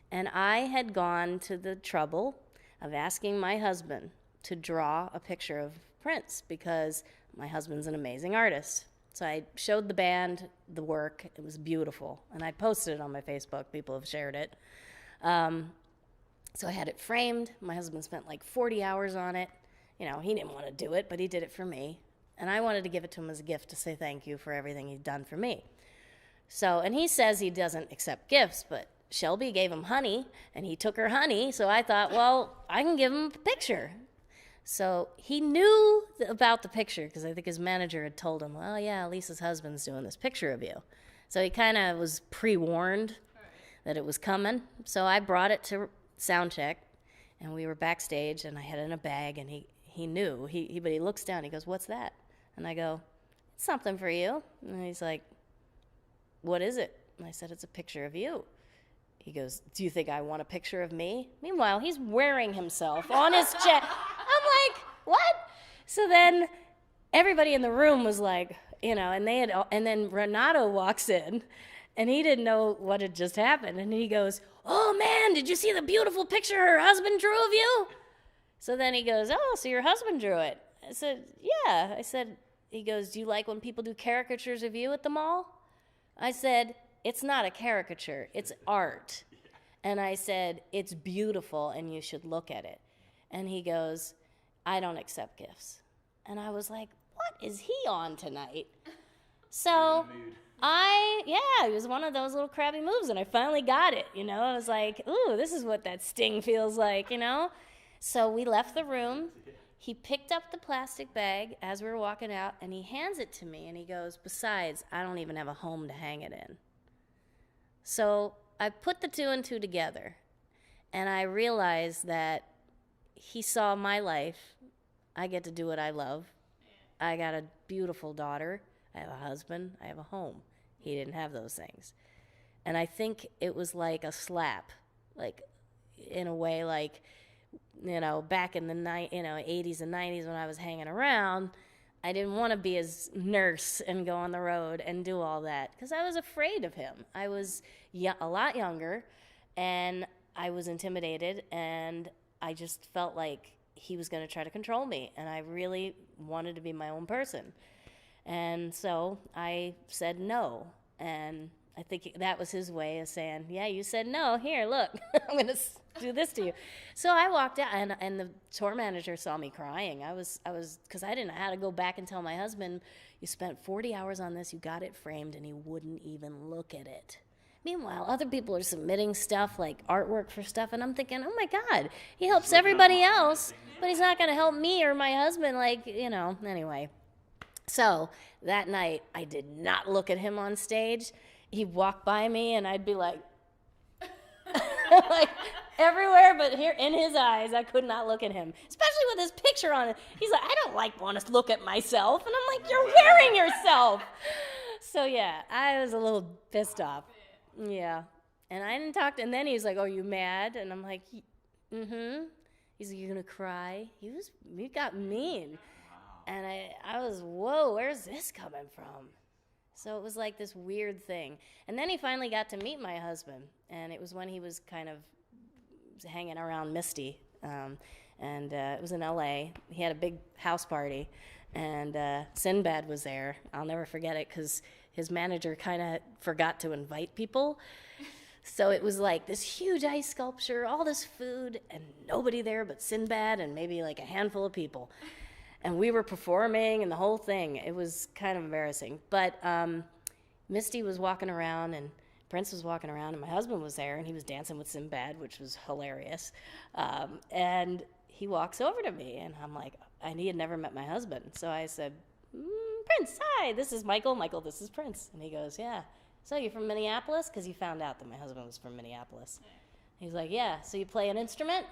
And I had gone to the trouble of asking my husband to draw a picture of Prince, because my husband's an amazing artist. So I showed the band the work. It was beautiful. And I posted it on my Facebook. People have shared it. So I had it framed. My husband spent like 40 hours on it. You know, he didn't want to do it, but he did it for me. And I wanted to give it to him as a gift to say thank you for everything he'd done for me. So, and he says he doesn't accept gifts, but Shelby gave him honey, and he took her honey. So I thought, well, I can give him a picture. So he knew about the picture, because I think his manager had told him, well, yeah, Lisa's husband's doing this picture of you. So he kind of was pre-warned that it was coming. So I brought it to sound check, and we were backstage, and I had it in a bag, and he knew. But he looks down, he goes, what's that? And I go, it's something for you. And he's like, what is it? And I said, it's a picture of you. He goes, do you think I want a picture of me? Meanwhile, he's wearing himself on his chest. I'm like, what? So then everybody in the room was like, you know, and then Renato walks in, and he didn't know what had just happened. And he goes, oh man, did you see the beautiful picture her husband drew of you? So then he goes, oh, so your husband drew it. I said, yeah. He goes, do you like when people do caricatures of you at the mall? I said, it's not a caricature, it's art. And I said, it's beautiful and you should look at it. And he goes, I don't accept gifts. And I was like, what is he on tonight? So it was one of those little crabby moves, and I finally got it, you know. I was like, ooh, this is what that sting feels like, you know. So we left the room. He picked up the plastic bag as we were walking out, and he hands it to me, and he goes, besides, I don't even have a home to hang it in. So I put the two and two together, and I realized that he saw my life. I get to do what I love. I got a beautiful daughter. I have a husband. I have a home. He didn't have those things. And I think it was like a slap, like in a way, like, you know, back in the 80s and 90s when I was hanging around, I didn't want to be his nurse and go on the road and do all that, because I was afraid of him. I was a lot younger, and I was intimidated, and I just felt like he was going to try to control me, and I really wanted to be my own person. And so I said no, and I think that was his way of saying, yeah, you said no, here, look, I'm going to do this to you. So I walked out, and the tour manager saw me crying. I was, because I didn't know how to go back and tell my husband, you spent 40 hours on this, you got it framed, and he wouldn't even look at it. Meanwhile, other people are submitting stuff like artwork for stuff, and I'm thinking, oh my God, he helps everybody else, but he's not going to help me or my husband, anyway. So that night, I did not look at him on stage. He'd walk by me, and I'd be like, like everywhere but here in his eyes. I could not look at him, especially with his picture on it. He's like, I don't want to look at myself. And I'm like, you're wearing yourself. So yeah, I was a little pissed off. Yeah. And I didn't talk to, and then he's like, oh, you mad? And I'm like, mm-hmm. He's like, you gonna cry? He got mean. And I was, whoa, where's this coming from? So it was like this weird thing. And then he finally got to meet my husband. And it was when he was kind of hanging around Misty. And it was in L.A. He had a big house party. And Sinbad was there. I'll never forget it because his manager kind of forgot to invite people. So it was like this huge ice sculpture, all this food, and nobody there but Sinbad and maybe like a handful of people. And we were performing and the whole thing. It was kind of embarrassing. But Misty was walking around and Prince was walking around and my husband was there and he was dancing with Sinbad, which was hilarious. And he walks over to me and I'm like, and he had never met my husband. So I said, Prince, hi, this is Michael. Michael, this is Prince. And he goes, yeah. So you're from Minneapolis? Because he found out that my husband was from Minneapolis. He's like, yeah. So you play an instrument?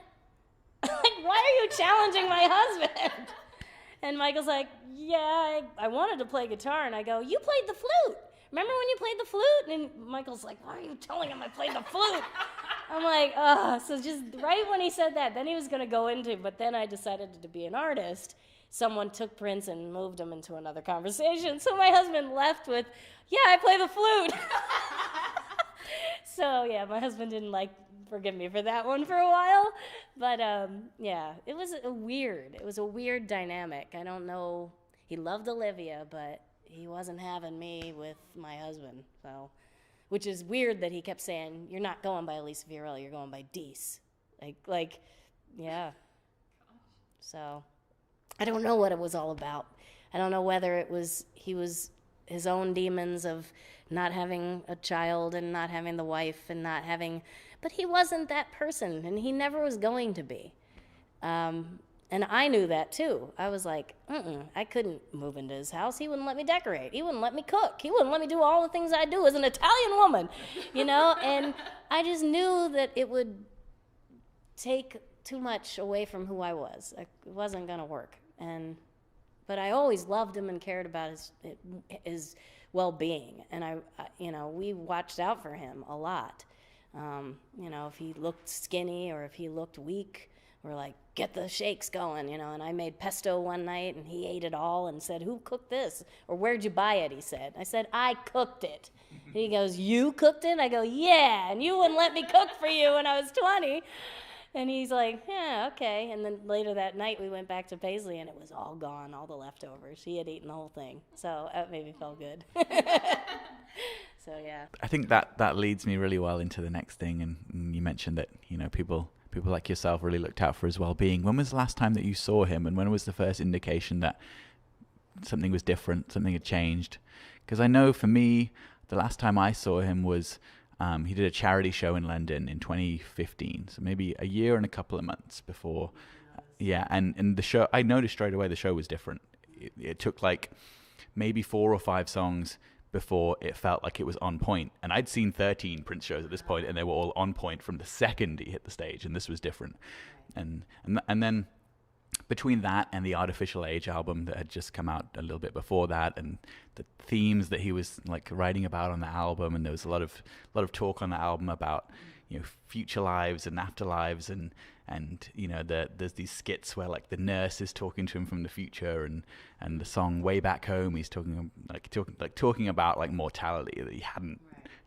Like, why are you challenging my husband? And Michael's like, yeah, I wanted to play guitar. And I go, you played the flute. Remember when you played the flute? And Michael's like, why are you telling him I played the flute? I'm like, so just right when he said that, then he was going to go into, but then I decided to be an artist. Someone took Prince and moved him into another conversation. So my husband left with, yeah, I play the flute. So yeah, my husband didn't forgive me for that one for a while. But yeah, it was a weird dynamic. I don't know. He loved Olivia, but he wasn't having me with my husband. So, which is weird that he kept saying, you're not going by Elisa Fiorillo, you're going by Deese. Yeah. So I don't know what it was all about. I don't know whether it was his own demons of not having a child and not having the wife and not having, but he wasn't that person and he never was going to be. And I knew that too. I was like, I couldn't move into his house. He wouldn't let me decorate. He wouldn't let me cook. He wouldn't let me do all the things I do as an Italian woman, and I just knew that it would take too much away from who I was. It wasn't going to work. But I always loved him and cared about his well-being. And we watched out for him a lot. If he looked skinny or if he looked weak, we're like, get the shakes going, and I made pesto one night and he ate it all and said, who cooked this? Or where'd you buy it, he said. I said, I cooked it. And he goes, you cooked it? I go, yeah, and you wouldn't let me cook for you when I was 20. And he's like, yeah, okay. And then later that night, we went back to Paisley, and it was all gone, all the leftovers. He had eaten the whole thing. So that made me feel good. So, yeah. I think that leads me really well into the next thing. And you mentioned that, people like yourself really looked out for his well-being. When was the last time that you saw him? And when was the first indication that something was different, something had changed? Because I know for me, the last time I saw him was... he did a charity show in London in 2015, so maybe a year and a couple of months before. Yeah, and the show, I noticed straight away the show was different. It took maybe 4 or 5 songs before it felt like it was on point. And I'd seen 13 Prince shows at this point, and they were all on point from the second he hit the stage, and this was different. And then between that and the Artificial Age album that had just come out a little bit before that, and the themes that he was writing about on the album, and there was a lot of talk on the album about future lives and afterlives, and there's these skits where the nurse is talking to him from the future, and the song Way Back Home, he's talking about mortality that he hadn't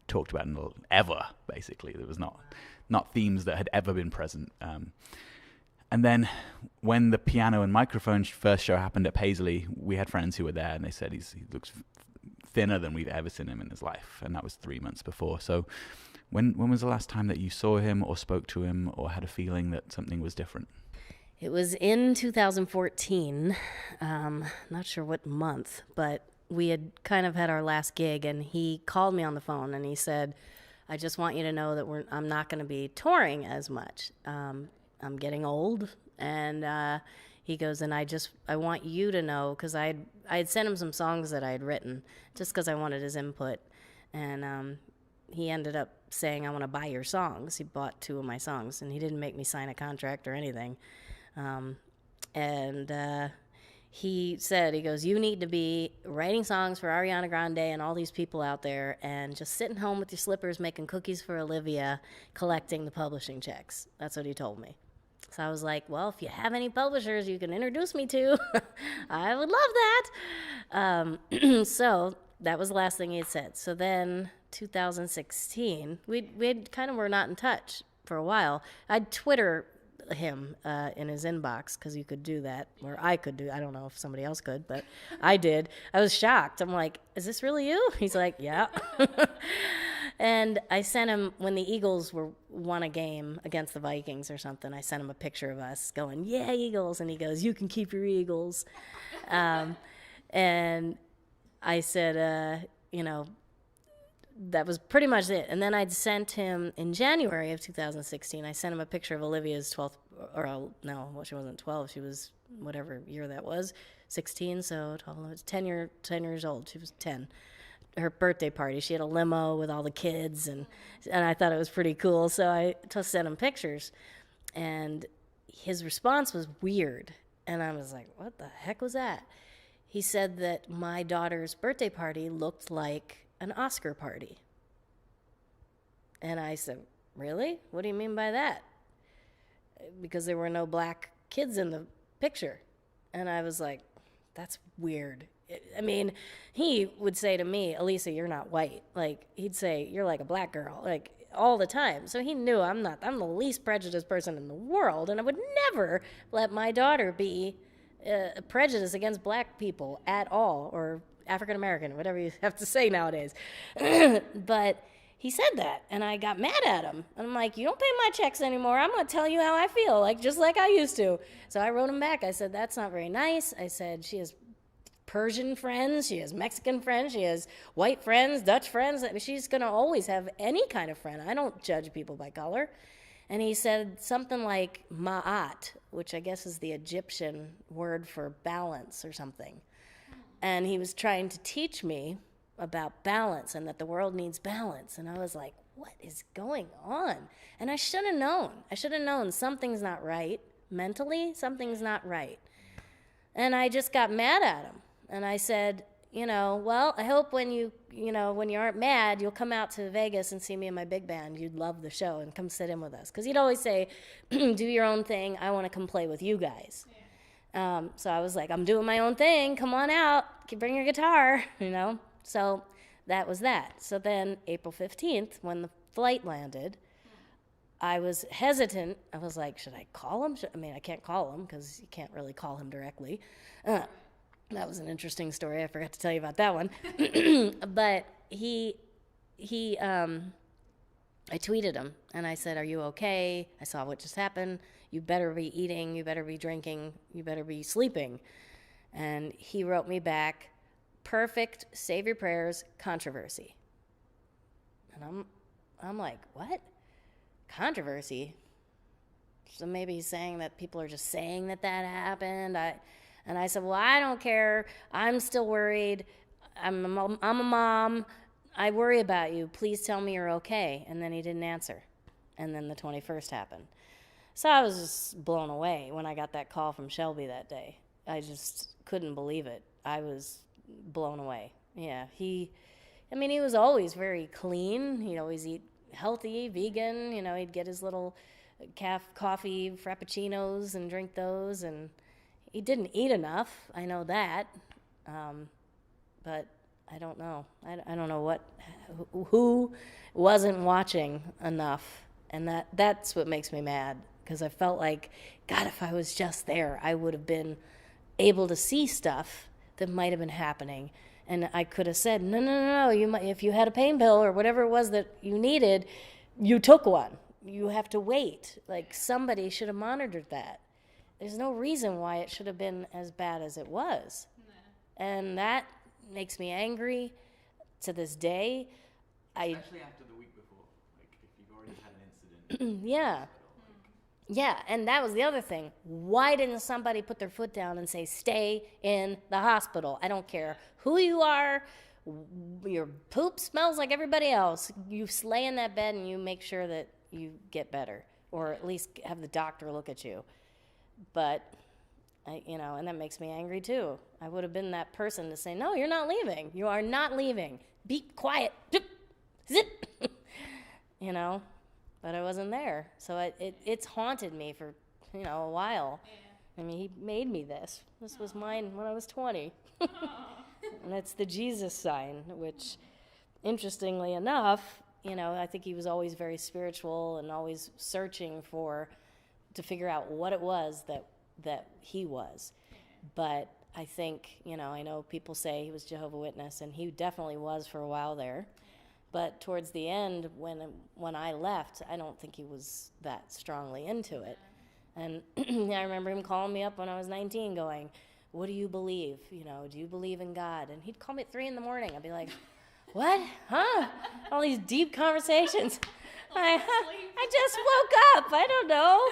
talked about ever. Basically, there was not themes that had ever been present. And then when the piano and microphone first show happened at Paisley, we had friends who were there, and they said he looks thinner than we've ever seen him in his life. And that was 3 months before. So when was the last time that you saw him or spoke to him or had a feeling that something was different? It was in 2014. Not sure what month, but we had kind of had our last gig, and he called me on the phone, and he said, I just want you to know that I'm not going to be touring as much. I'm getting old. And he goes, and I want you to know, because I had sent him some songs that I had written just because I wanted his input. And he ended up saying, I want to buy your songs. He bought 2 of my songs, and he didn't make me sign a contract or anything. He said, he goes, you need to be writing songs for Ariana Grande and all these people out there and just sitting home with your slippers making cookies for Olivia, collecting the publishing checks. That's what he told me. So I was like, well, if you have any publishers you can introduce me to, I would love that. So that was the last thing he had said. So then 2016, we kind of were not in touch for a while. I'd Twitter him in his inbox, because you could do that, or I could do. I don't know if somebody else could, but I did. I was shocked. I'm like, is this really you? He's like, yeah. And I sent him, when the Eagles won a game against the Vikings or something, I sent him a picture of us going, yeah, Eagles. And he goes, you can keep your Eagles. And I said, that was pretty much it. And then I'd sent him, in January of 2016, I sent him a picture of Olivia's 12th, she wasn't 12, she was whatever year that was, 16, so 12, 10 years old, she was 10. Her birthday party, she had a limo with all the kids, and I thought it was pretty cool, so I just sent him pictures. And his response was weird, and I was like, what the heck was that? He said that my daughter's birthday party looked like an Oscar party. And I said, really? What do you mean by that? Because there were no black kids in the picture. And I was like, that's weird. I mean, he would say to me, Elisa, you're not white. Like, he'd say, you're like a black girl, like, all the time. So he knew I'm the least prejudiced person in the world, and I would never let my daughter be prejudiced against black people at all, or African American, whatever you have to say nowadays. But he said that, and I got mad at him. And I'm like, you don't pay my checks anymore. I'm going to tell you how I feel, like just like I used to. So I wrote him back. I said, that's not very nice. I said, she has Persian friends, she has Mexican friends, she has white friends, Dutch friends. She's going to always have any kind of friend. I don't judge people by color. And he said something like ma'at, which I guess is the Egyptian word for balance or something. And he was trying to teach me about balance and that the world needs balance. And I was like, what is going on? And I should have known. I should have known something's not right. Mentally, something's not right. And I just got mad at him. And I said, well, I hope when you aren't mad, you'll come out to Vegas and see me in my big band. You'd love the show and come sit in with us. Because he'd always say, do your own thing. I want to come play with you guys. Yeah. So I was like, I'm doing my own thing. Come on out. Bring your guitar, So that was that. So then April 15th, when the flight landed, I was hesitant. I was like, should I call him? I can't call him because you can't really call him directly. That was an interesting story. I forgot to tell you about that one. But I tweeted him, and I said, are you okay? I saw what just happened. You better be eating. You better be drinking. You better be sleeping. And he wrote me back, perfect, save your prayers, controversy. And I'm like, what? Controversy? So maybe he's saying that people are just saying that happened. And I said, well, I don't care. I'm still worried. I'm a mom. I worry about you. Please tell me you're okay. And then he didn't answer. And then the 21st happened. So I was just blown away when I got that call from Shelby that day. I just couldn't believe it. I was blown away. Yeah, he was always very clean. He'd always eat healthy, vegan. He'd get his little coffee frappuccinos and drink those, and he didn't eat enough. I know that, but I don't know. I don't know who wasn't watching enough, and that's what makes me mad, because I felt like, God, if I was just there, I would have been able to see stuff that might have been happening, and I could have said, no, if you had a pain pill or whatever it was that you needed, you took one. You have to wait. Like, somebody should have monitored that. There's no reason why it should have been as bad as it was. No. And that makes me angry to this day. Especially after the week before. Yeah. Yeah, and that was the other thing. Why didn't somebody put their foot down and say, stay in the hospital? I don't care who you are. Your poop smells like everybody else. You lay in that bed and you make sure that you get better, or at least have the doctor look at you. But, and that makes me angry too. I would have been that person to say, no, you're not leaving. You are not leaving. Be quiet. Zip. But I wasn't there. So it's haunted me for, a while. Yeah. I mean, he made me this. This was mine when I was 20. And it's the Jesus sign, which, interestingly enough, I think he was always very spiritual and always searching to figure out what it was that he was. But I think, I know people say he was Jehovah's Witness, and he definitely was for a while there. But towards the end, when I left, I don't think he was that strongly into it. And I remember him calling me up when I was 19 going, what do you believe? Do you believe in God? And he'd call me at 3 a.m. I'd be like, what? Huh? All these deep conversations. I just woke up. I don't know.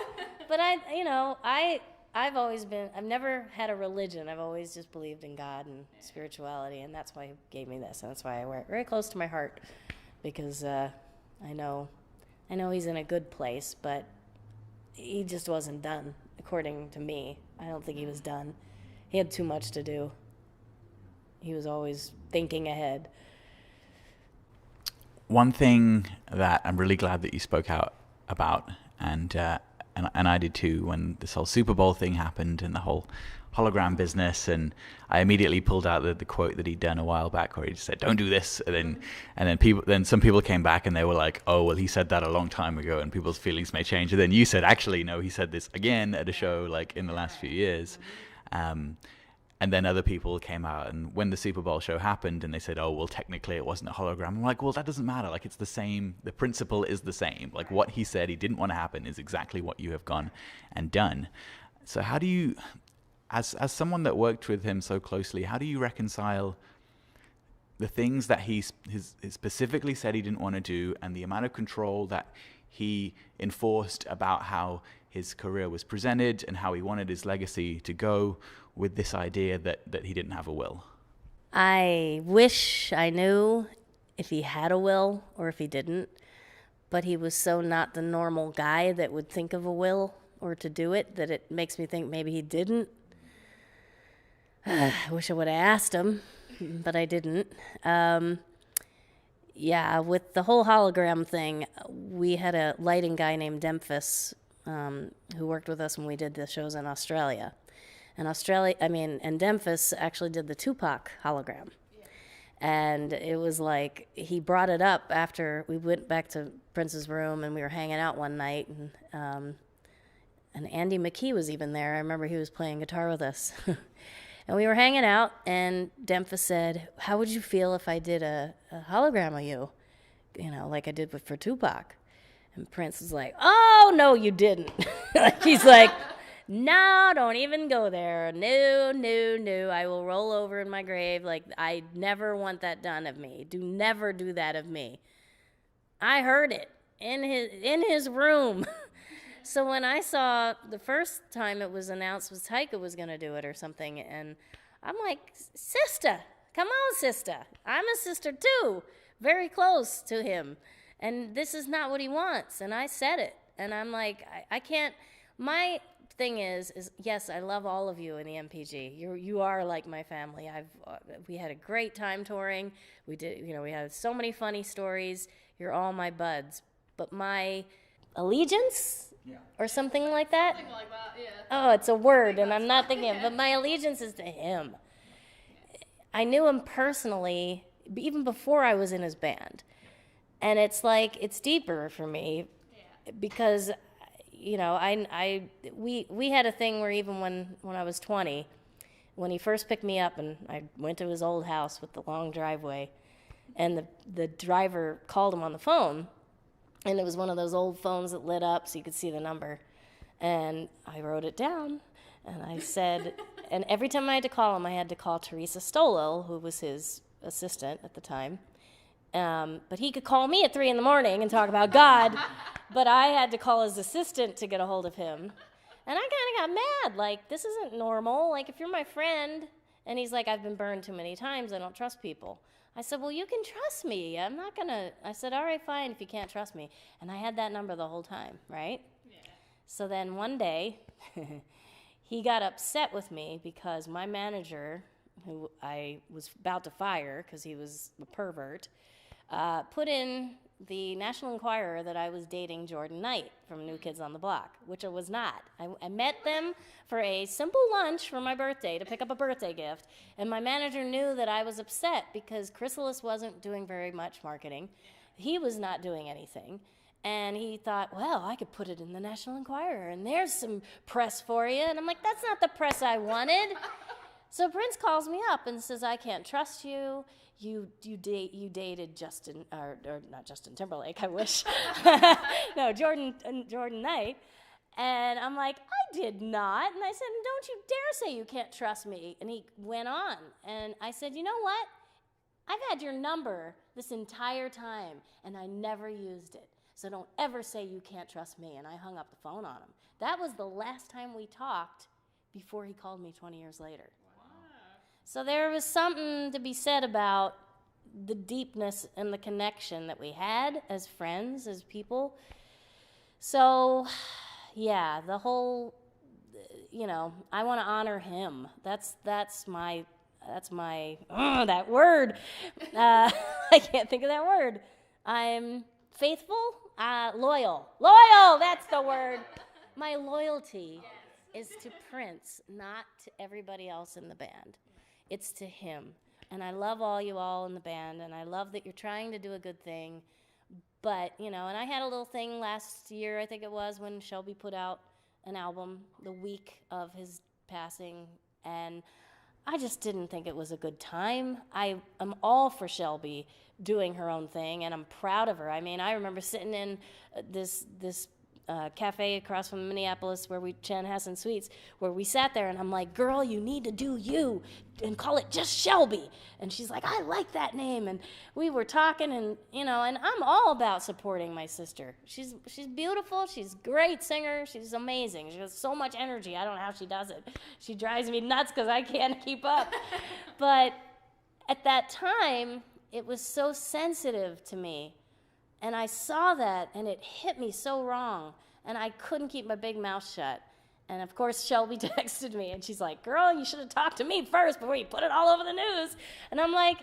But I've never had a religion. I've always just believed in God and spirituality, and that's why he gave me this, and that's why I wear it very close to my heart, because I know he's in a good place, but he just wasn't done, according to me. I don't think he was done. He had too much to do. He was always thinking ahead. One thing that I'm really glad that you spoke out about, and I did too, when this whole Super Bowl thing happened and the whole hologram business, and I immediately pulled out the quote that he'd done a while back where he just said, don't do this, and then some people came back and they were like, oh well, he said that a long time ago and people's feelings may change, and then you said, actually no, he said this again at a show like in the last few years. And then other people came out, and when the Super Bowl show happened and they said, oh well, technically it wasn't a hologram, I'm like, well, that doesn't matter, like it's the same, the principle is the same, like what he said he didn't want to happen is exactly what you have gone and done. So how do you, as someone that worked with him so closely, how do you reconcile the things that he specifically said he didn't want to do and the amount of control that he enforced about how his career was presented and how he wanted his legacy to go, with this idea that he didn't have a will? I wish I knew if he had a will or if he didn't, but he was so not the normal guy that would think of a will or to do it that it makes me think maybe he didn't. I wish I would have asked him, but I didn't. Yeah, with the whole hologram thing, we had a lighting guy named Demphis who worked with us when we did the shows in Australia. And Demphis actually did the Tupac hologram. Yeah. And it was like, he brought it up after we went back to Prince's room and we were hanging out one night, and Andy McKee was even there. I remember he was playing guitar with us. And we were hanging out, and Demphis said, how would you feel if I did a hologram of you? Like I did for Tupac. And Prince was like, oh, no, you didn't. He's like, no, don't even go there. No. I will roll over in my grave. Like, I never want that done of me. Never do that of me. I heard it in his room. So when I saw the first time it was announced was Taika was going to do it or something, and I'm like, sister, come on, sister. I'm a sister too, very close to him. And this is not what he wants. And I said it. And I'm like, I can't, my thing is yes, I love all of you in the NPG. You are like my family. We had a great time touring. We had so many funny stories. You're all my buds. But my allegiance, or something like that. Something like that, yeah. Oh, it's a word, and I'm not thinking. But my allegiance is to him. I knew him personally even before I was in his band, and it's like it's deeper for me because. We had a thing where even when I was 20, when he first picked me up and I went to his old house with the long driveway, and the driver called him on the phone, and it was one of those old phones that lit up so you could see the number, and I wrote it down, and I said, and every time I had to call him, I had to call Teresa Stolo, who was his assistant at the time, But he could call me at 3 a.m. and talk about God, but I had to call his assistant to get a hold of him. And I kind of got mad, like, this isn't normal. Like, if you're my friend, and he's like, I've been burned too many times, I don't trust people. I said, well, you can trust me. I'm not going to. I said, all right, fine, if you can't trust me. And I had that number the whole time, right? Yeah. So then one day, he got upset with me because my manager, who I was about to fire because he was a pervert, put in the National Enquirer that I was dating Jordan Knight from New Kids on the Block, which I was not. I met them for a simple lunch for my birthday to pick up a birthday gift, and my manager knew that I was upset because Chrysalis wasn't doing very much marketing. He was not doing anything, and he thought, well, I could put it in the National Enquirer, and there's some press for you. And I'm like, that's not the press I wanted. So Prince calls me up and says, I can't trust you. You dated Justin, or not Justin Timberlake, I wish. No, Jordan Knight. And I'm like, I did not. And I said, don't you dare say you can't trust me. And he went on. And I said, you know what? I've had your number this entire time, and I never used it. So don't ever say you can't trust me. And I hung up the phone on him. That was the last time we talked before he called me 20 years later. So there was something to be said about the deepness and the connection that we had as friends, as people. So, yeah, the whole, I want to honor him. That's my that word. I can't think of that word. I'm faithful, loyal. Loyal, that's the word. My loyalty is to Prince, not to everybody else in the band. It's to him. And I love all you all in the band, and I love that you're trying to do a good thing. But, and I had a little thing last year, I think it was, when Shelby put out an album the week of his passing, and I just didn't think it was a good time. I am all for Shelby doing her own thing, and I'm proud of her. I mean, I remember sitting in this cafe across from Minneapolis where Chanhassen Suites, where we sat there, and I'm like, girl, you need to do you and call it just Shelby. And she's like, I like that name. And we were talking, and and I'm all about supporting my sister. She's beautiful. She's a great singer. She's amazing. She has so much energy. I don't know how she does it. She drives me nuts because I can't keep up. But at that time, it was so sensitive to me. And I saw that, and it hit me so wrong, and I couldn't keep my big mouth shut. And, of course, Shelby texted me, and she's like, girl, you should have talked to me first before you put it all over the news. And I'm like,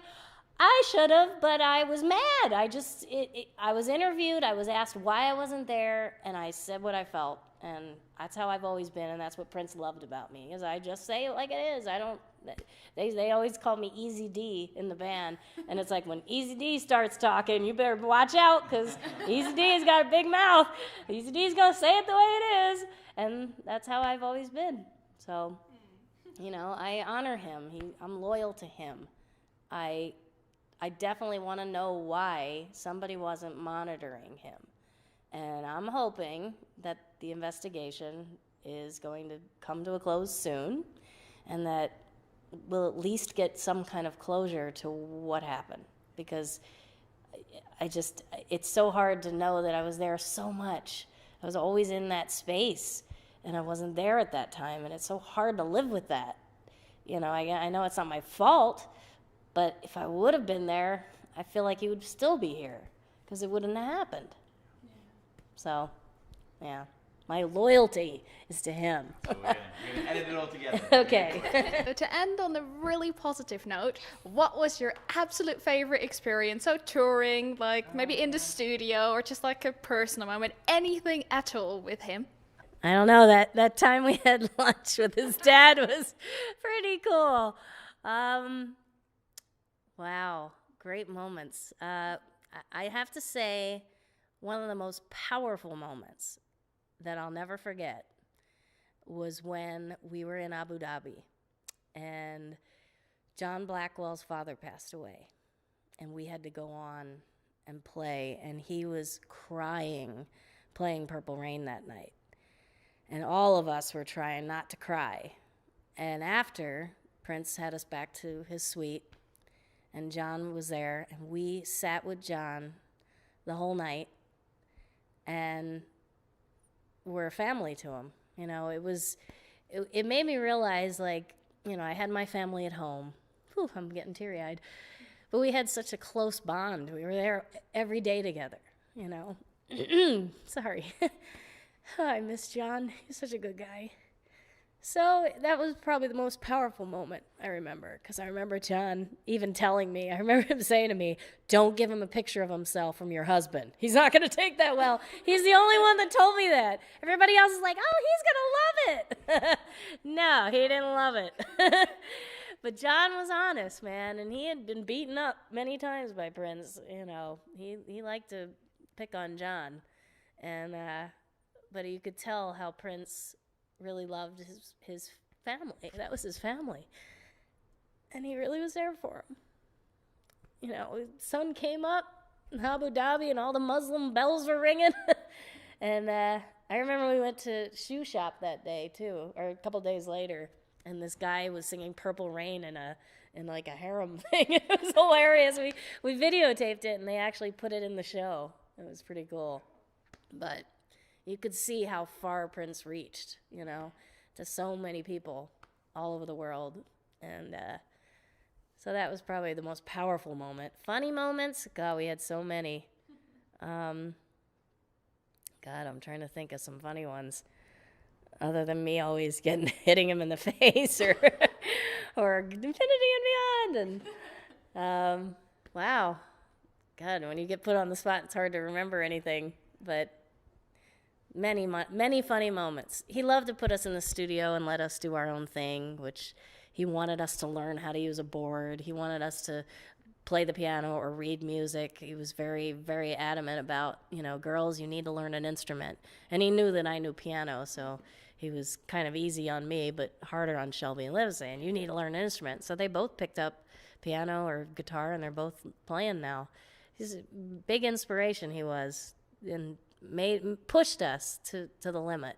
I should have, but I was mad. I was interviewed, I was asked why I wasn't there, and I said what I felt. And that's how I've always been, and that's what Prince loved about me, is I just say it like it is. I don't. They always call me Easy D in the band, and it's like when Easy D starts talking, you better watch out, because Easy D's got a big mouth. Easy D's gonna say it the way it is, and that's how I've always been. So, I honor him. I'm loyal to him. I definitely want to know why somebody wasn't monitoring him, and I'm hoping that the investigation is going to come to a close soon, and that we'll at least get some kind of closure to what happened, because it's so hard to know that I was there so much. I was always in that space, and I wasn't there at that time, and it's so hard to live with that. I know it's not my fault, but if I would have been there, I feel like he would still be here, because it wouldn't have happened. Yeah. So, yeah. My loyalty is to him. So we're gonna edit it all together. Okay. So to end on a really positive note, what was your absolute favorite experience? So touring, like maybe in the studio, or just like a personal moment, anything at all with him? I don't know, that time we had lunch with his dad was pretty cool. Wow, great moments. I have to say, one of the most powerful moments that I'll never forget was when we were in Abu Dhabi, and John Blackwell's father passed away, and we had to go on and play, and he was crying playing Purple Rain that night, and all of us were trying not to cry. And after, Prince had us back to his suite, and John was there, and we sat with John the whole night, and we're a family to him. You know, it made me realize, like, you know, I had my family at home. Whew, I'm getting teary-eyed. But we had such a close bond. We were there every day together, you know. Sorry. I miss John. He's such a good guy. So that was probably the most powerful moment I remember, because I remember John even telling me, I remember him saying to me, don't give him a picture of himself from your husband. He's not going to take that well. He's the only one that told me that. Everybody else is like, oh, he's going to love it. No, he didn't love it. But John was honest, man, and he had been beaten up many times by Prince. You know, he liked to pick on John, and but you could tell how Prince really loved his family. That was his family, and he really was there for him. You know, sun came up in Abu Dhabi, and all the Muslim bells were ringing. And I remember we went to shoe shop that day too, or a couple days later. And this guy was singing Purple Rain in like a harem thing. It was hilarious. We videotaped it, and they actually put it in the show. It was pretty cool. But you could see how far Prince reached, you know, to so many people all over the world. And so that was probably the most powerful moment. Funny moments? God, we had so many. God, I'm trying to think of some funny ones. Other than me always hitting him in the face or Infinity and Beyond. And wow. God, when you get put on the spot, it's hard to remember anything. But many funny moments. He loved to put us in the studio and let us do our own thing, which he wanted us to learn how to use a board. He wanted us to play the piano or read music. He was very, very adamant about, you know, girls, you need to learn an instrument. And he knew that I knew piano, so he was kind of easy on me, but harder on Shelby and Liv, saying, you need to learn an instrument. So they both picked up piano or guitar, and they're both playing now. He's a big inspiration, he was, and pushed us to the limit,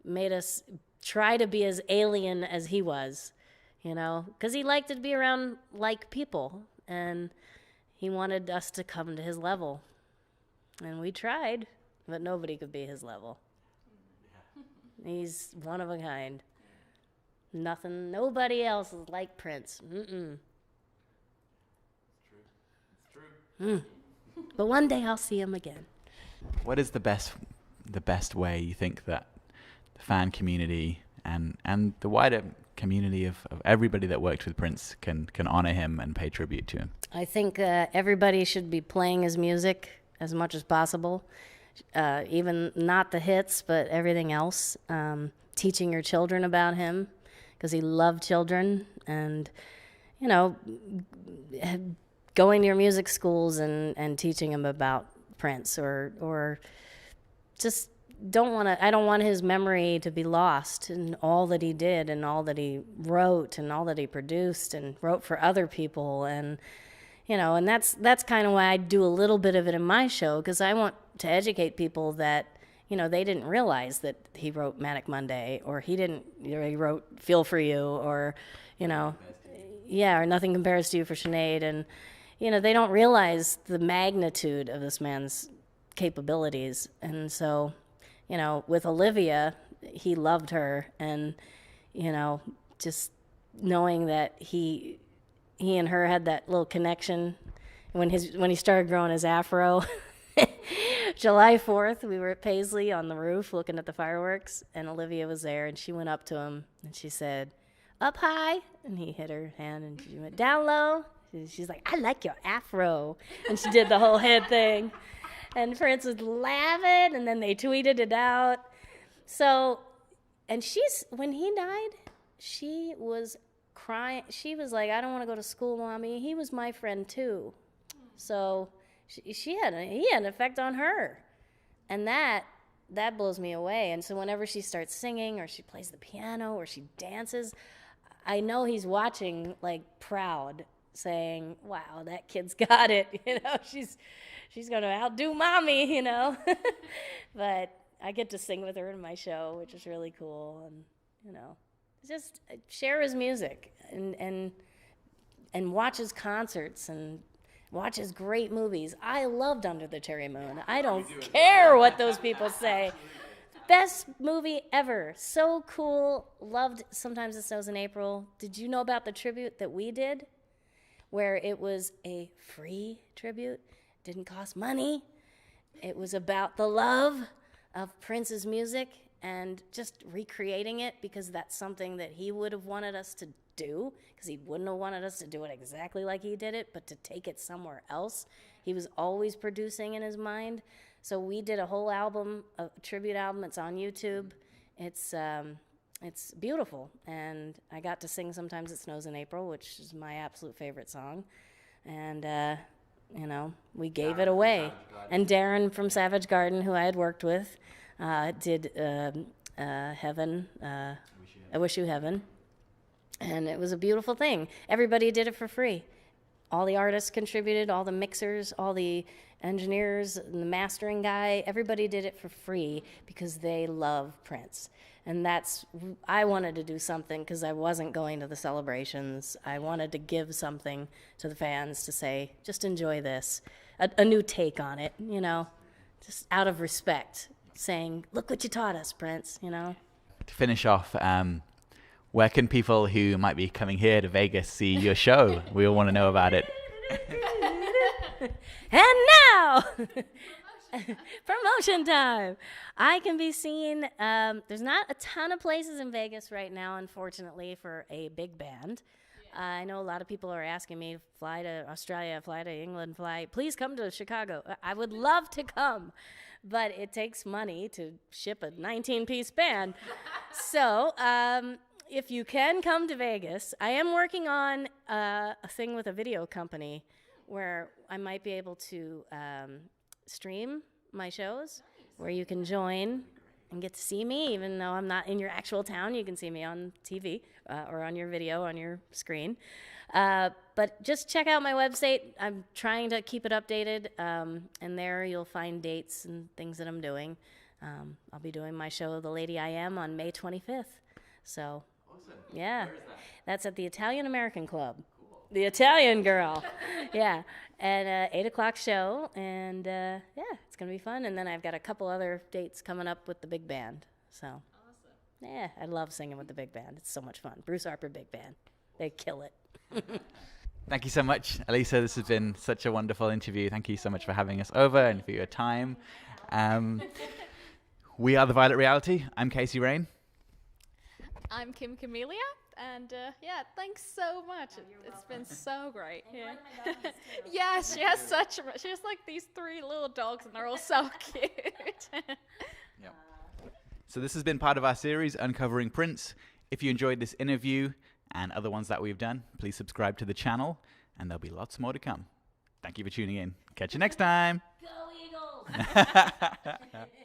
made us try to be as alien as he was, you know, because he liked to be around like people, and he wanted us to come to his level. And we tried, but nobody could be his level. He's one of a kind. Nobody else is like Prince. Mm-mm. It's true. But one day I'll see him again. What is the best way you think that the fan community and the wider community of everybody that worked with Prince can honor him and pay tribute to him? I think everybody should be playing his music as much as possible. Even not the hits, but everything else. Teaching your children about him, because he loved children, and, you know, going to your music schools and teaching them about Prince, or just I don't want his memory to be lost in all that he did and all that he wrote and all that he produced and wrote for other people. And, you know, and that's kind of why I do a little bit of it in my show, because I want to educate people that, you know, they didn't realize that he wrote Manic Monday, or he wrote Feel For You, or, you know, or Nothing Compares to You for Sinead. And, you know, they don't realize the magnitude of this man's capabilities. And so, you know, with Olivia, he loved her, and, you know, just knowing that he and her had that little connection when he started growing his afro. July 4th, we were at Paisley on the roof looking at the fireworks, and Olivia was there, and she went up to him, and she said, "Up high," and he hit her hand, and she went, "Down low." She's like, "I like your afro," and she did the whole head thing, and Prince was laughing, and then they tweeted it out. So, and when he died, she was crying. She was like, "I don't want to go to school, Mommy. He was my friend too." So he had an effect on her, and that blows me away. And so whenever she starts singing, or she plays the piano, or she dances, I know he's watching, like, proud, saying, "Wow, that kid's got it." You know, she's gonna outdo Mommy. You know, but I get to sing with her in my show, which is really cool. And, you know, just share his music and and watches concerts and watches great movies. I loved Under the Cherry Moon. I don't care what those people say. Best movie ever. So cool. Loved Sometimes It Snows in April. Did you know about the tribute that we did? Where it was a free tribute. Didn't cost money. It was about the love of Prince's music and just recreating it because that's something that he would have wanted us to do, because he wouldn't have wanted us to do it exactly like he did it, but to take it somewhere else. He was always producing in his mind. So we did a whole album, a tribute album. It's on YouTube. It's beautiful, and I got to sing Sometimes It Snows in April, which is my absolute favorite song. And we gave it away. And Darren from Savage Garden, who I had worked with, did Heaven. I Wish You Heaven. And it was a beautiful thing. Everybody did it for free. All the artists contributed, all the mixers, all the engineers, and the mastering guy, everybody did it for free because they love Prince. And I wanted to do something because I wasn't going to the celebrations. I wanted to give something to the fans to say, just enjoy this. A new take on it, just out of respect, saying, look what you taught us, Prince, To finish off, where can people who might be coming here to Vegas see your show? We all want to know about it. And now, promotion time. I can be seen. There's not a ton of places in Vegas right now, unfortunately, for a big band. I know a lot of people are asking me, fly to Australia, fly to England, please come to Chicago. I would love to come, but it takes money to ship a 19-piece band. So if you can come to Vegas, I am working on a thing with a video company where I might be able to stream my shows, where you can join and get to see me, even though I'm not in your actual town. You can see me on TV or on your video on your screen. But just check out my website. I'm trying to keep it updated, and there you'll find dates and things that I'm doing. I'll be doing my show, The Lady I Am, on May 25th. So, awesome. Yeah, that's at the Italian American Club. The Italian girl. Yeah. And 8 o'clock show. And it's going to be fun. And then I've got a couple other dates coming up with the big band. So, awesome. Yeah, I love singing with the big band. It's so much fun. Bruce Harper Big Band. They kill it. Thank you so much, Elisa. This has been such a wonderful interview. Thank you so much for having us over and for your time. We are The Violet Reality. I'm Casey Rain. I'm Kim Camellia. And thanks so much. It's been so great. Yeah. Yeah, she has like these 3 little dogs, and they're all so cute. Yep. So this has been part of our series, Uncovering Prince. If you enjoyed this interview and other ones that we've done, please subscribe to the channel, and there'll be lots more to come. Thank you for tuning in. Catch you next time. Go Eagles!